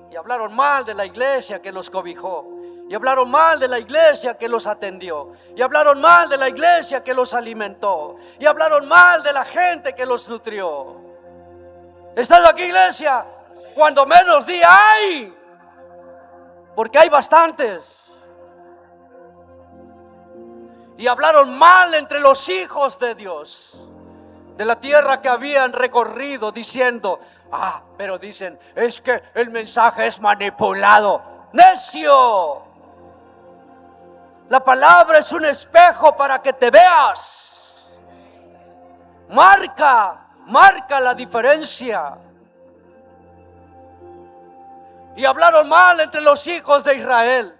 Y hablaron mal de la iglesia que los cobijó. Y hablaron mal de la iglesia que los atendió. Y hablaron mal de la iglesia que los alimentó. Y hablaron mal de la gente que los nutrió. ¿Estás aquí, iglesia? Cuando menos di hay, porque hay bastantes. Y hablaron mal entre los hijos de Dios de la tierra que habían recorrido, diciendo, pero dicen, es que el mensaje es manipulado. ¡Necio! La palabra es un espejo para que te veas. Marca la diferencia. Y hablaron mal entre los hijos de Israel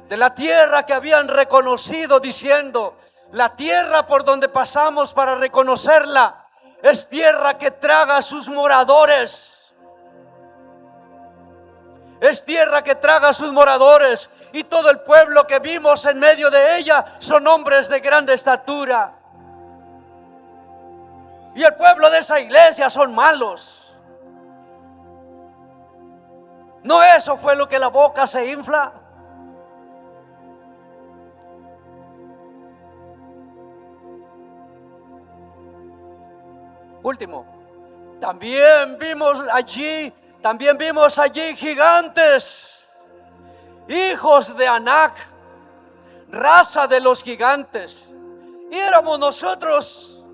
de la tierra que habían reconocido, diciendo, la tierra por donde pasamos para reconocerla es tierra que traga a sus moradores. Es tierra que traga a sus moradores, y todo el pueblo que vimos en medio de ella son hombres de grande estatura. Y el pueblo de esa iglesia son malos. ¿No eso fue lo que la boca se infla? Último, también vimos allí gigantes, hijos de Anac, raza de los gigantes. Y éramos nosotros,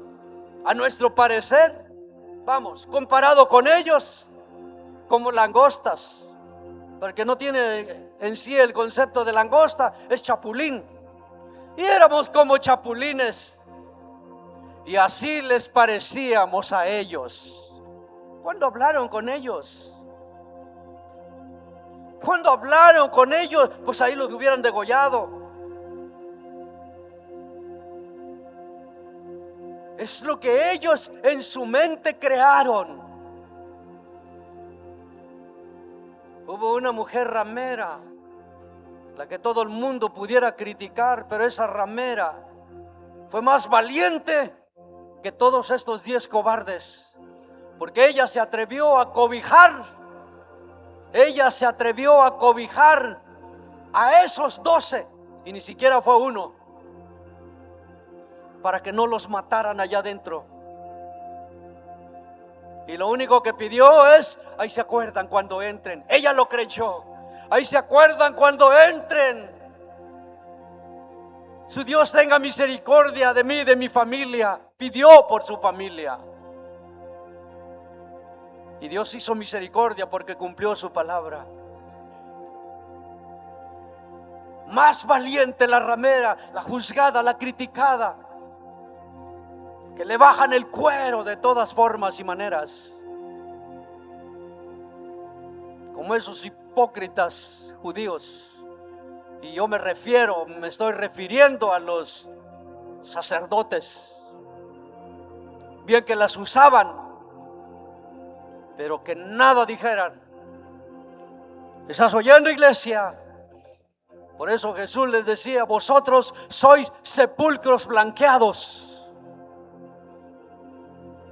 a nuestro parecer, comparado con ellos, como langostas. Porque no tiene en sí el concepto de langosta, es chapulín. Y éramos como chapulines. Y así les parecíamos a ellos. ¿Cuándo hablaron con ellos? Cuando hablaron con ellos, pues ahí los hubieran degollado. Es lo que ellos en su mente crearon. Hubo una mujer ramera, la que todo el mundo pudiera criticar, pero esa ramera fue más valiente que todos estos 10 cobardes, porque ella se atrevió a cobijar, a esos 12, y ni siquiera fue uno, para que no los mataran allá adentro. Y lo único que pidió es: ahí se acuerdan cuando entren. Ella lo creyó. Ahí se acuerdan cuando entren. Su Dios tenga misericordia de mí, de mi familia. Pidió por su familia. Y Dios hizo misericordia porque cumplió su palabra. Más valiente la ramera, la juzgada, la criticada, que le bajan el cuero de todas formas y maneras, como esos hipócritas judíos. Y yo me estoy refiriendo a los sacerdotes, bien que las usaban, pero que nada dijeran. ¿Estás oyendo, iglesia? Por eso Jesús les decía: vosotros sois sepulcros blanqueados,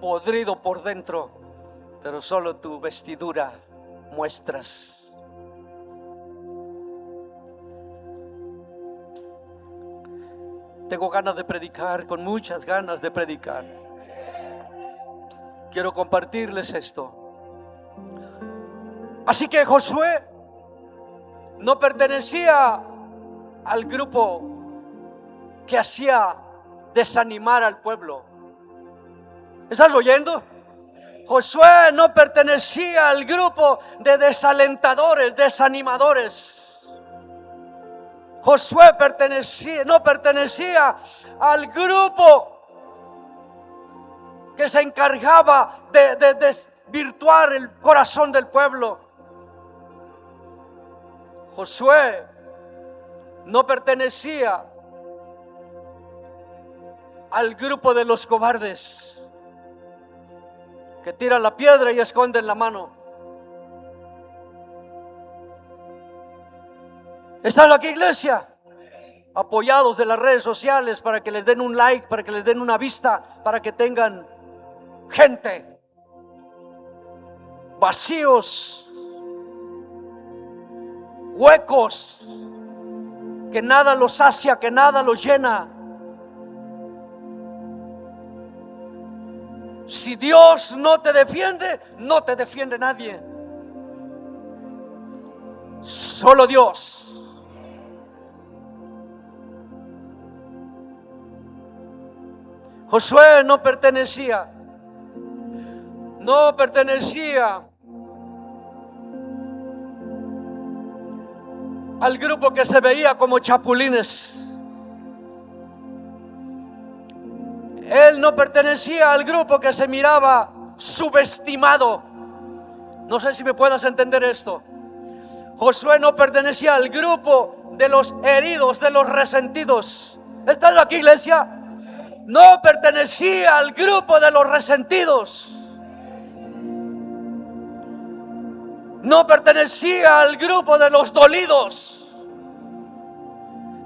podrido por dentro, pero solo tu vestidura muestras. Tengo ganas de predicar, con muchas ganas de predicar. Quiero compartirles esto. Así que Josué no pertenecía al grupo que hacía desanimar al pueblo. ¿Estás oyendo? Josué no pertenecía al grupo de desalentadores, desanimadores. Josué no pertenecía al grupo que se encargaba de desvirtuar el corazón del pueblo. Josué no pertenecía al grupo de los cobardes que tiran la piedra y esconden la mano. ¿Están aquí, iglesia? Apoyados de las redes sociales para que les den un like, para que les den una vista, para que tengan gente. Vacíos, huecos, que nada los sacia, que nada los llena. Si Dios no te defiende, no te defiende nadie. Solo Dios. Josué no pertenecía al grupo que se veía como chapulines. Él no pertenecía al grupo que se miraba subestimado. No sé si me puedas entender esto. Josué no pertenecía al grupo de los heridos, de los resentidos. ¿Estás aquí, iglesia? No pertenecía al grupo de los resentidos. No pertenecía al grupo de los dolidos.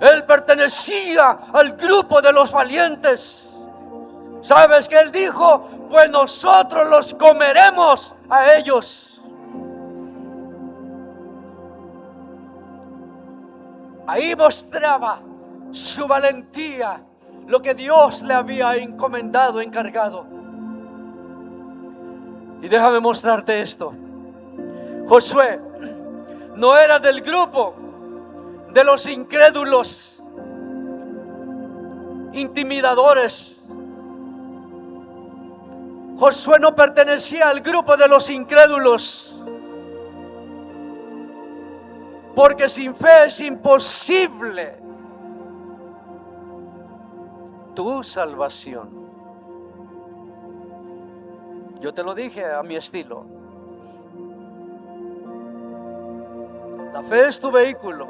Él pertenecía al grupo de los valientes. ¿Sabes qué él dijo? Pues nosotros los comeremos a ellos. Ahí mostraba su valentía, lo que Dios le había encomendado, encargado. Y déjame mostrarte esto. Josué no era del grupo de los incrédulos, intimidadores. Josué no pertenecía al grupo de los incrédulos, porque sin fe es imposible tu salvación. Yo te lo dije a mi estilo. La fe es tu vehículo.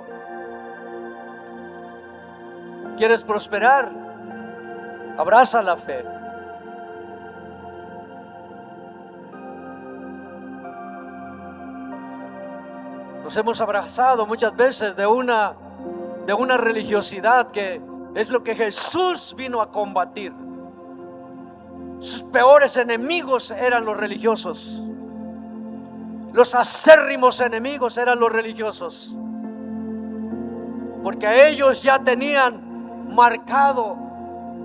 ¿Quieres prosperar? Abraza la fe. Nos hemos abrazado muchas veces de una religiosidad que es lo que Jesús vino a combatir. Sus peores enemigos eran los religiosos. Los acérrimos enemigos eran los religiosos. Porque ellos ya tenían marcado,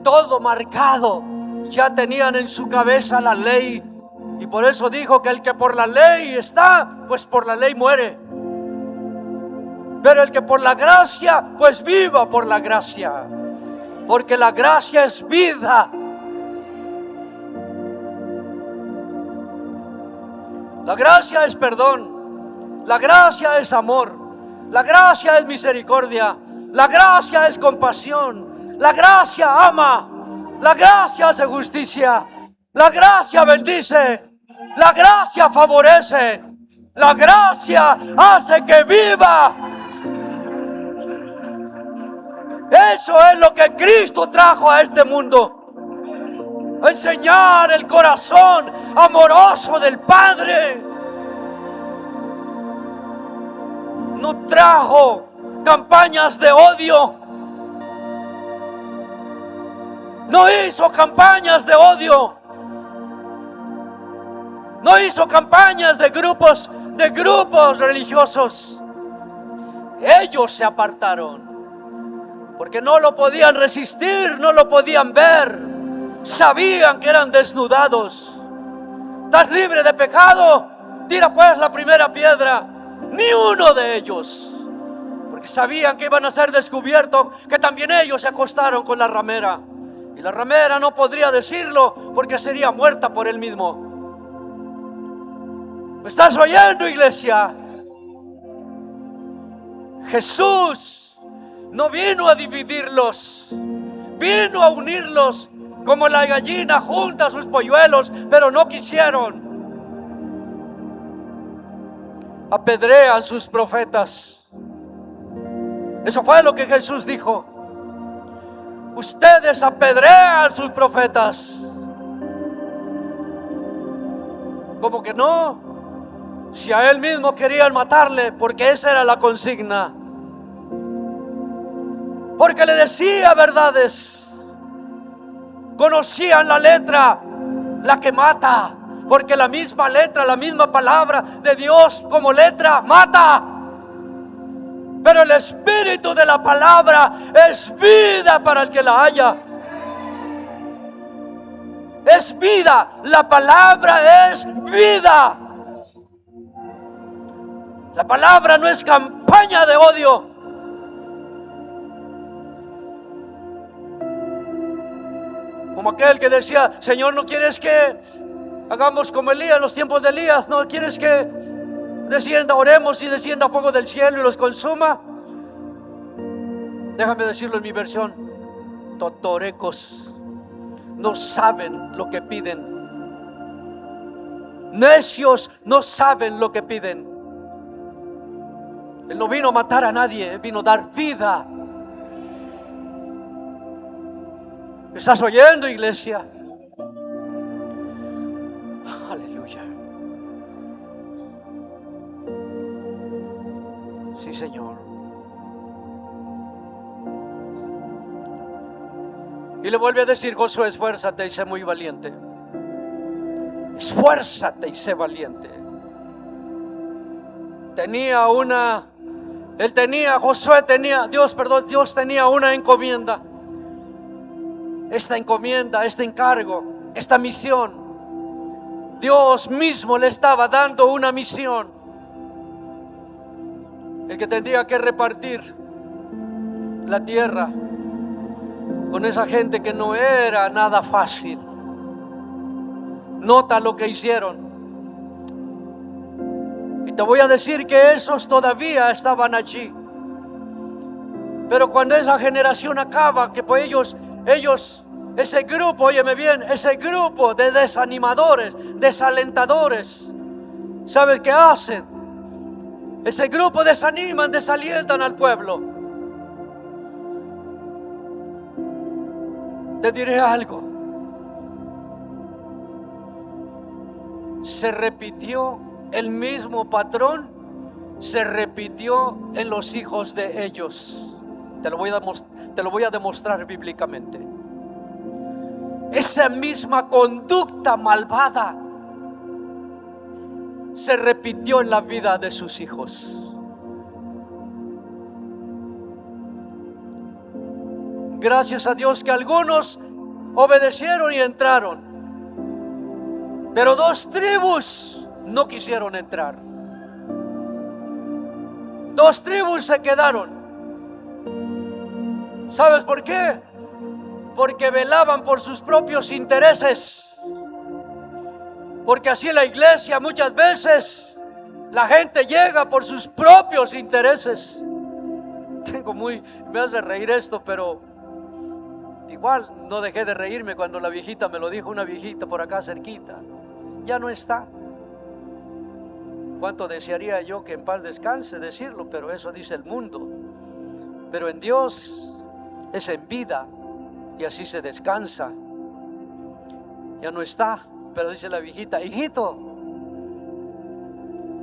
todo marcado. Ya tenían en su cabeza la ley. Y por eso dijo que el que por la ley está, pues por la ley muere. Pero el que por la gracia, pues viva por la gracia. Porque la gracia es vida. La gracia es perdón. La gracia es amor. La gracia es misericordia. La gracia es compasión. La gracia ama. La gracia hace justicia. La gracia bendice. La gracia favorece. La gracia hace que viva. Eso es lo que Cristo trajo a este mundo. Enseñar el corazón amoroso del Padre. No trajo campañas de odio. No hizo campañas de odio. No hizo campañas de grupos religiosos. Ellos se apartaron porque no lo podían resistir, no lo podían ver. Sabían que eran desnudados. ¿Estás libre de pecado? Tira pues la primera piedra. Ni uno de ellos, porque sabían que iban a ser descubiertos, que también ellos se acostaron con la ramera. Y la ramera no podría decirlo porque sería muerta por él mismo. ¿Me estás oyendo, iglesia? Jesús no vino a dividirlos, vino a unirlos. Como la gallina junta sus polluelos, pero no quisieron. Apedrean sus profetas. Eso fue lo que Jesús dijo. Ustedes apedrean sus profetas. ¿Cómo que no? Si a él mismo querían matarle, porque esa era la consigna. Porque le decía verdades. Conocían la letra, la que mata, porque la misma letra, la misma palabra de Dios como letra mata. Pero el espíritu de la palabra es vida para el que la haya. Es vida, la palabra es vida. La palabra no es campaña de odio. Como aquel que decía: Señor, ¿no quieres que hagamos como Elías en los tiempos de Elías? ¿No quieres que descienda, oremos y descienda fuego del cielo y los consuma? Déjame decirlo en mi versión: totorecos, no saben lo que piden. Necios, no saben lo que piden. Él no vino a matar a nadie, Él vino a dar vida. ¿Me estás oyendo, iglesia? Aleluya. Sí, Señor. Y le vuelve a decir Josué: esfuérzate y sé muy valiente. Esfuérzate y sé valiente. Dios tenía una encomienda. Esta encomienda, este encargo, esta misión, Dios mismo le estaba dando una misión. El que tendría que repartir la tierra con esa gente que no era nada fácil. Nota lo que hicieron. Y te voy a decir que esos todavía estaban allí. Pero cuando esa generación acaba, que pues ellos, ese grupo, óyeme bien, ese grupo de desanimadores, desalentadores, ¿sabes qué hacen? Ese grupo desaniman, desalientan al pueblo. Te diré algo. Se repitió el mismo patrón se repitió en los hijos de ellos. Te lo voy a demostrar bíblicamente. Esa misma conducta malvada se repitió en la vida de sus hijos. Gracias a Dios que algunos obedecieron y entraron, pero 2 tribus no quisieron entrar. 2 tribus se quedaron. ¿Sabes por qué? Porque velaban por sus propios intereses. Porque así en la iglesia muchas veces la gente llega por sus propios intereses. Me hace reír esto, pero igual no dejé de reírme cuando la viejita me lo dijo, una viejita por acá cerquita. Ya no está. Cuánto desearía yo que en paz descanse decirlo, pero eso dice el mundo. Pero en Dios es en vida y así se descansa. Ya no está, pero dice la viejita, hijito.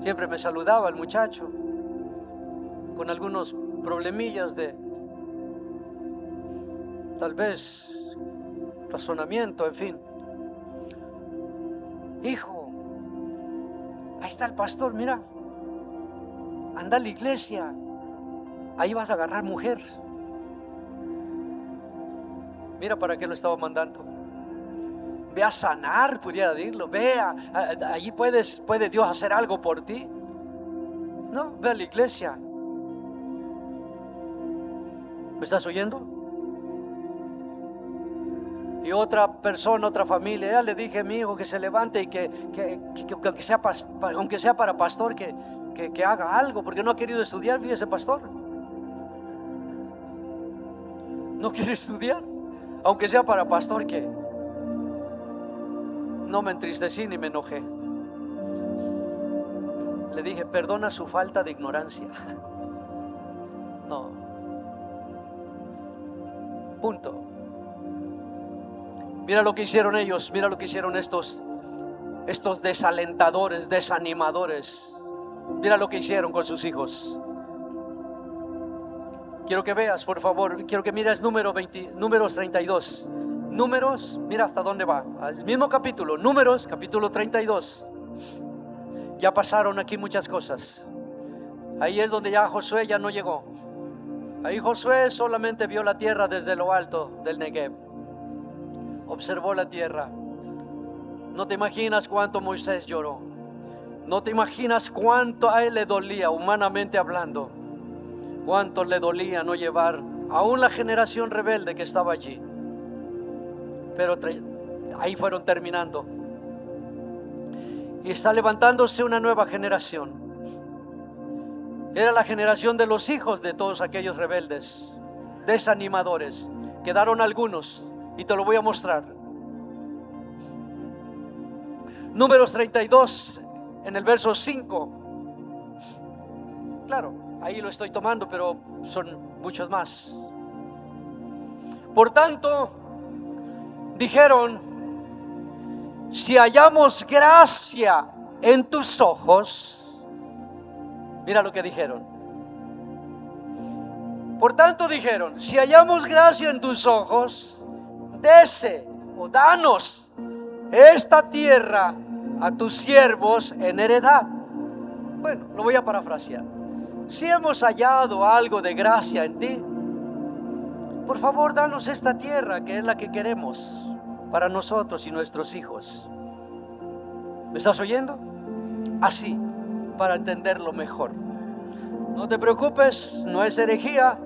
Siempre me saludaba el muchacho con algunos problemillas de tal vez razonamiento, en fin. Hijo, ahí está el pastor, mira, anda a la iglesia, ahí vas a agarrar mujer. Mira para qué lo estaba mandando. Ve a sanar, pudiera decirlo. Allí puede Dios hacer algo por ti. No, ve a la iglesia. ¿Me estás oyendo? Y otra persona, otra familia, ya le dije a mi hijo que se levante y que aunque sea para pastor, que haga algo, porque no ha querido estudiar, fíjese, pastor. No quiere estudiar, aunque sea para pastor, que no me entristecí ni me enojé. Le dije, perdona su falta de ignorancia. No. Punto. Mira lo que hicieron ellos, mira lo que hicieron estos desalentadores, desanimadores. Mira lo que hicieron con sus hijos. Quiero que veas, por favor, quiero que mires Números 32. Números, mira hasta dónde va. Al mismo capítulo, Números, capítulo 32. Ya pasaron aquí muchas cosas. Ahí es donde ya Josué ya no llegó. Ahí Josué solamente vio la tierra desde lo alto del Negev. Observó la tierra. No te imaginas cuánto Moisés lloró. No te imaginas cuánto a él le dolía, humanamente hablando. Cuánto le dolía no llevar aún la generación rebelde que estaba allí. Pero ahí fueron terminando. Y está levantándose una nueva generación. Era la generación de los hijos de todos aquellos rebeldes, desanimadores. Quedaron algunos. Y te lo voy a mostrar. Números 32, en el verso 5. Claro, ahí lo estoy tomando, pero son muchos más. Por tanto, dijeron, si hallamos gracia en tus ojos. Mira lo que dijeron. Por tanto dijeron, si hallamos gracia en tus ojos, dese o danos esta tierra a tus siervos en heredad. Bueno, lo voy a parafrasear. Si hemos hallado algo de gracia en ti, por favor, danos esta tierra que es la que queremos para nosotros y nuestros hijos. ¿Me estás oyendo? Así, para entenderlo mejor. No te preocupes, no es herejía.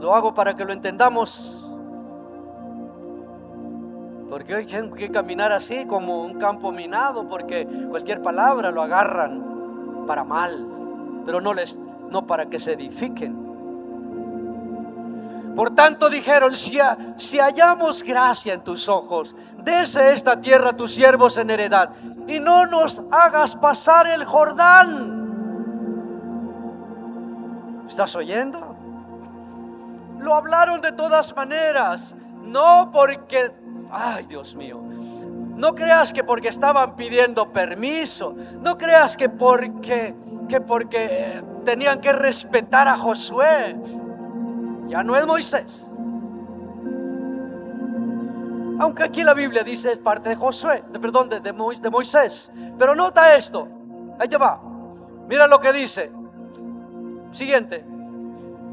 Lo hago para que lo entendamos. Porque hoy hay que caminar así como un campo minado, porque cualquier palabra lo agarran para mal, pero no para que se edifiquen. Por tanto dijeron, si hallamos gracia en tus ojos, dese esta tierra a tus siervos en heredad, y no nos hagas pasar el Jordán. ¿Estás oyendo? Lo hablaron de todas maneras, no porque, ay Dios mío, no creas que porque estaban pidiendo permiso, no creas que porque que porque tenían que respetar a Josué. Ya no es Moisés. Aunque aquí la Biblia dice es parte de Josué, de Moisés. Pero nota esto. Ahí te va. Mira lo que dice. Siguiente.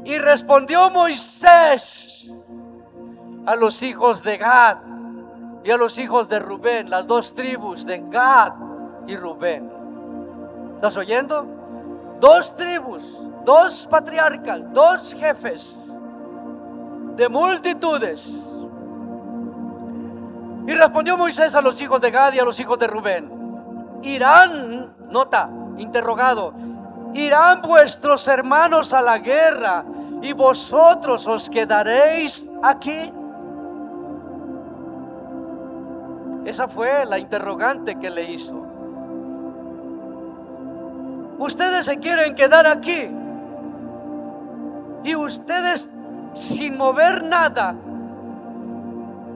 Y respondió Moisés a los hijos de Gad y a los hijos de Rubén, las dos tribus de Gad y Rubén. ¿Estás oyendo? Dos tribus, dos patriarcas, dos jefes de multitudes. Y respondió Moisés a los hijos de Gad y a los hijos de Rubén: irán, nota, interrogado, irán vuestros hermanos a la guerra y vosotros os quedaréis aquí. Esa fue la interrogante que le hizo. Ustedes se quieren quedar aquí y ustedes sin mover nada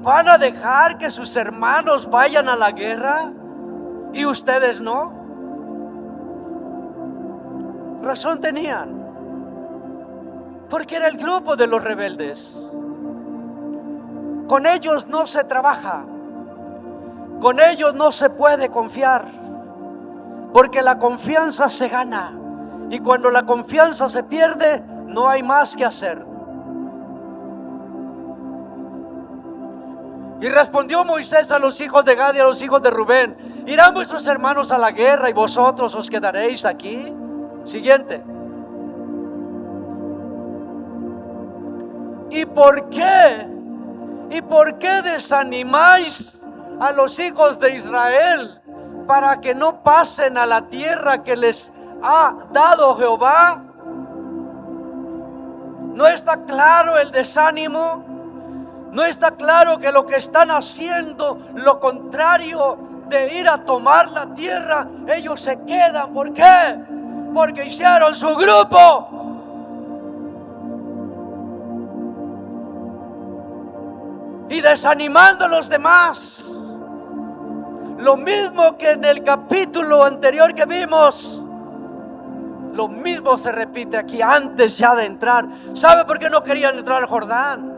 van a dejar que sus hermanos vayan a la guerra y ustedes no. Razón tenían, porque era el grupo de los rebeldes. Con ellos no se trabaja, con ellos no se puede confiar, porque la confianza se gana, y cuando la confianza se pierde, no hay más que hacer. Y respondió Moisés a los hijos de Gad y a los hijos de Rubén: irán vuestros hermanos a la guerra y vosotros os quedaréis aquí. Siguiente. ¿Y por qué? ¿Y por qué desanimáis a los hijos de Israel para que no pasen a la tierra que les ha dado Jehová? ¿No está claro el desánimo? ¿No está claro que lo que están haciendo, lo contrario de ir a tomar la tierra, ellos se quedan? ¿Por qué? Porque hicieron su grupo. Y desanimando a los demás. Lo mismo que en el capítulo anterior que vimos. Lo mismo se repite aquí antes ya de entrar. ¿Sabe por qué no querían entrar al Jordán?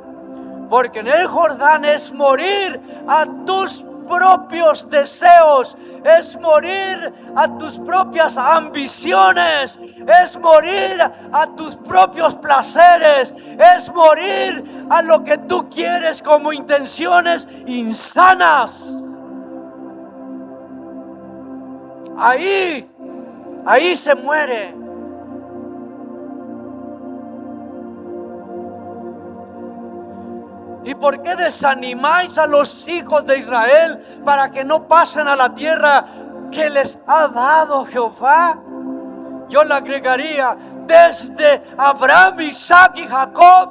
Porque en el Jordán es morir a tus propios deseos, es morir a tus propias ambiciones, es morir a tus propios placeres, es morir a lo que tú quieres como intenciones insanas. Ahí se muere. ¿Y por qué desanimáis a los hijos de Israel para que no pasen a la tierra que les ha dado Jehová? Yo le agregaría: desde Abraham, Isaac y Jacob.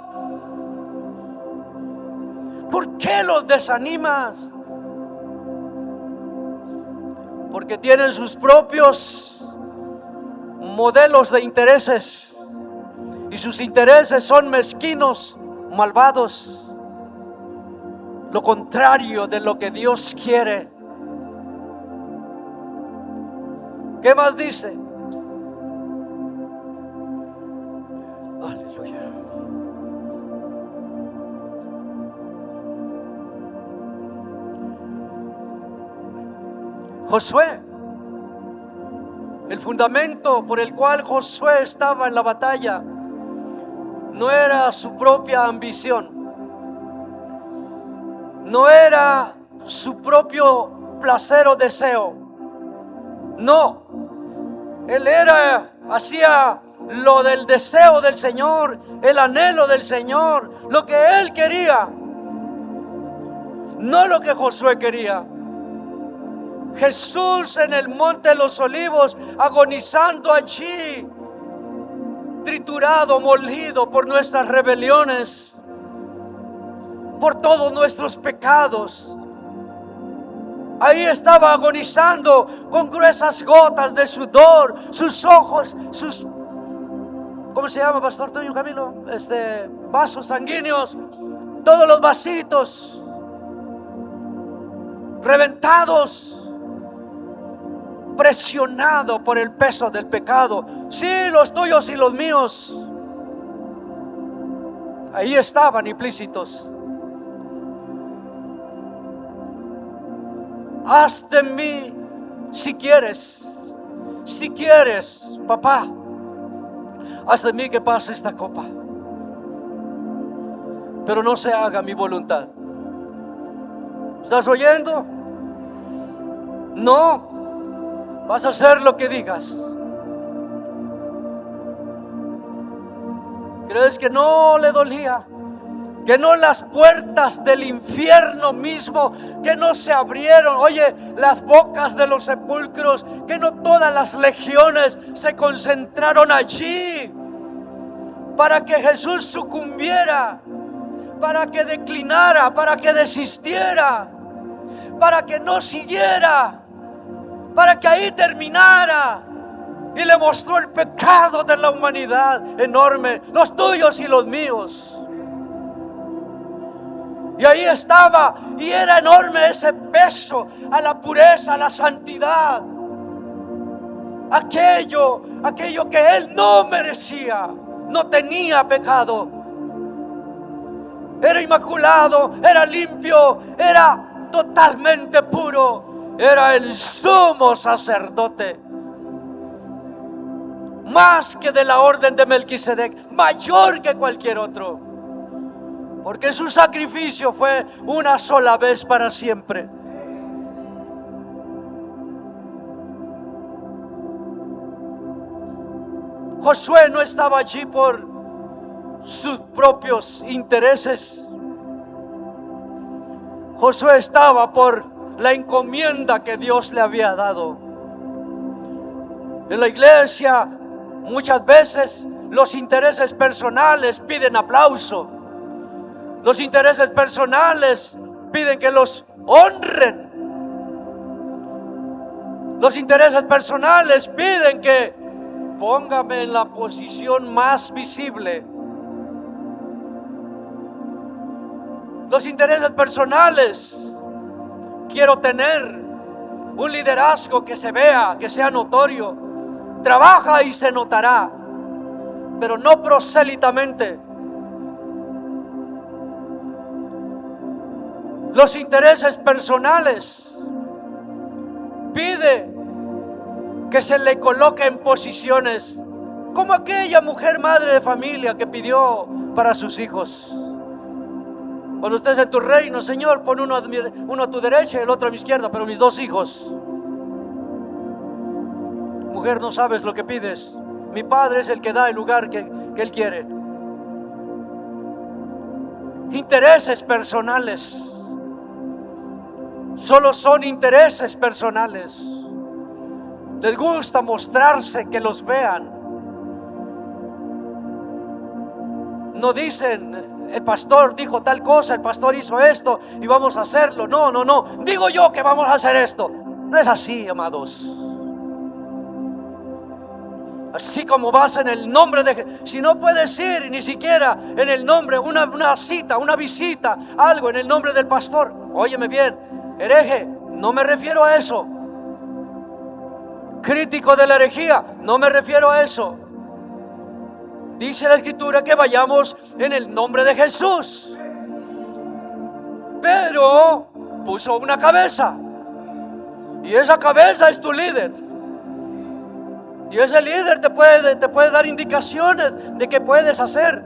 ¿Por qué los desanimas? Porque tienen sus propios modelos de intereses y sus intereses son mezquinos, malvados. Lo contrario de lo que Dios quiere. ¿Qué más dice? Aleluya. Josué, el fundamento por el cual Josué estaba en la batalla no era su propia ambición. No era su propio placer o deseo. No. Él hacía lo del deseo del Señor, el anhelo del Señor, lo que él quería. No lo que Josué quería. Jesús en el monte de los olivos, agonizando allí, triturado, molido por nuestras rebeliones, por todos nuestros pecados. Ahí estaba agonizando con gruesas gotas de sudor, sus ojos, ¿cómo se llama, Pastor Toño Camilo? Vasos sanguíneos, todos los vasitos reventados presionado por el peso del pecado. Sí, los tuyos y los míos. Ahí estaban implícitos. Haz de mí, si quieres, papá, haz de mí que pase esta copa, pero no se haga mi voluntad. ¿Estás oyendo? No, vas a hacer lo que digas. ¿Crees que no le dolía? Que no las puertas del infierno mismo, que no se abrieron, oye, las bocas de los sepulcros, que no todas las legiones se concentraron allí para que Jesús sucumbiera, para que declinara, para que desistiera, para que no siguiera, para que ahí terminara. Y le mostró el pecado de la humanidad enorme, los tuyos y los míos. Y ahí estaba, y era enorme ese peso a la pureza, a la santidad. Aquello que él no merecía, no tenía pecado. Era inmaculado, era limpio, era totalmente puro. Era el sumo sacerdote. Más que de la orden de Melquisedec, mayor que cualquier otro. Porque su sacrificio fue una sola vez para siempre. Josué no estaba allí por sus propios intereses. Josué estaba por la encomienda que Dios le había dado. En la iglesia muchas veces los intereses personales piden aplauso. Los intereses personales piden que los honren. Los intereses personales piden que póngame en la posición más visible. Los intereses personales, quiero tener un liderazgo que se vea, que sea notorio. Trabaja y se notará, pero no prosélitamente. Los intereses personales pide que se le coloque en posiciones como aquella mujer madre de familia que pidió para sus hijos. Cuando estés en tu reino, Señor, pon uno a tu derecha y el otro a mi izquierda, pero mis dos hijos. Mujer, no sabes lo que pides. Mi Padre es el que da el lugar que Él quiere. Intereses personales. Solo son intereses personales. Les gusta mostrarse, que los vean. No dicen, el pastor dijo tal cosa, el pastor hizo esto y vamos a hacerlo. No. Digo yo que vamos a hacer esto. No es así, amados. Así como vas en el nombre de... Si no puedes ir ni siquiera en el nombre, una cita, una visita, algo en el nombre del pastor. Óyeme bien. Hereje, no me refiero a eso. Crítico de la herejía, no me refiero a eso. Dice la Escritura que vayamos en el nombre de Jesús. Pero puso una cabeza, y esa cabeza es tu líder. Y ese líder te puede dar indicaciones de qué puedes hacer.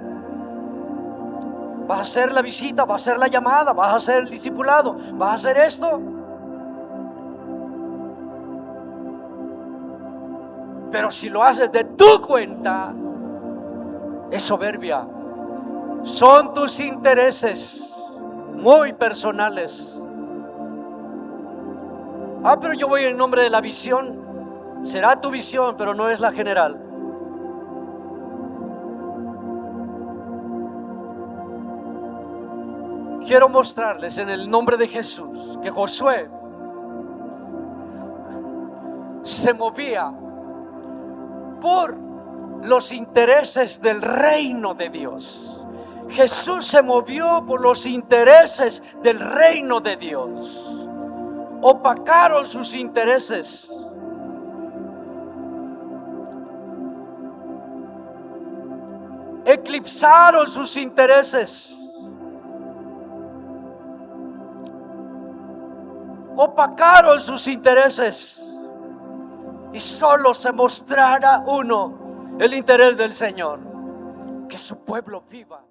Vas a hacer la visita, vas a hacer la llamada, vas a hacer el discipulado, vas a hacer esto. Pero si lo haces de tu cuenta, es soberbia. Son tus intereses muy personales. Pero yo voy en nombre de la visión. Será tu visión, pero no es la general. Quiero mostrarles en el nombre de Jesús que Josué se movía por los intereses del reino de Dios. Jesús se movió por los intereses del reino de Dios. Opacaron sus intereses. eclipsaron sus intereses, opacaron sus intereses, y solo se mostrara uno, el interés del Señor, que su pueblo viva.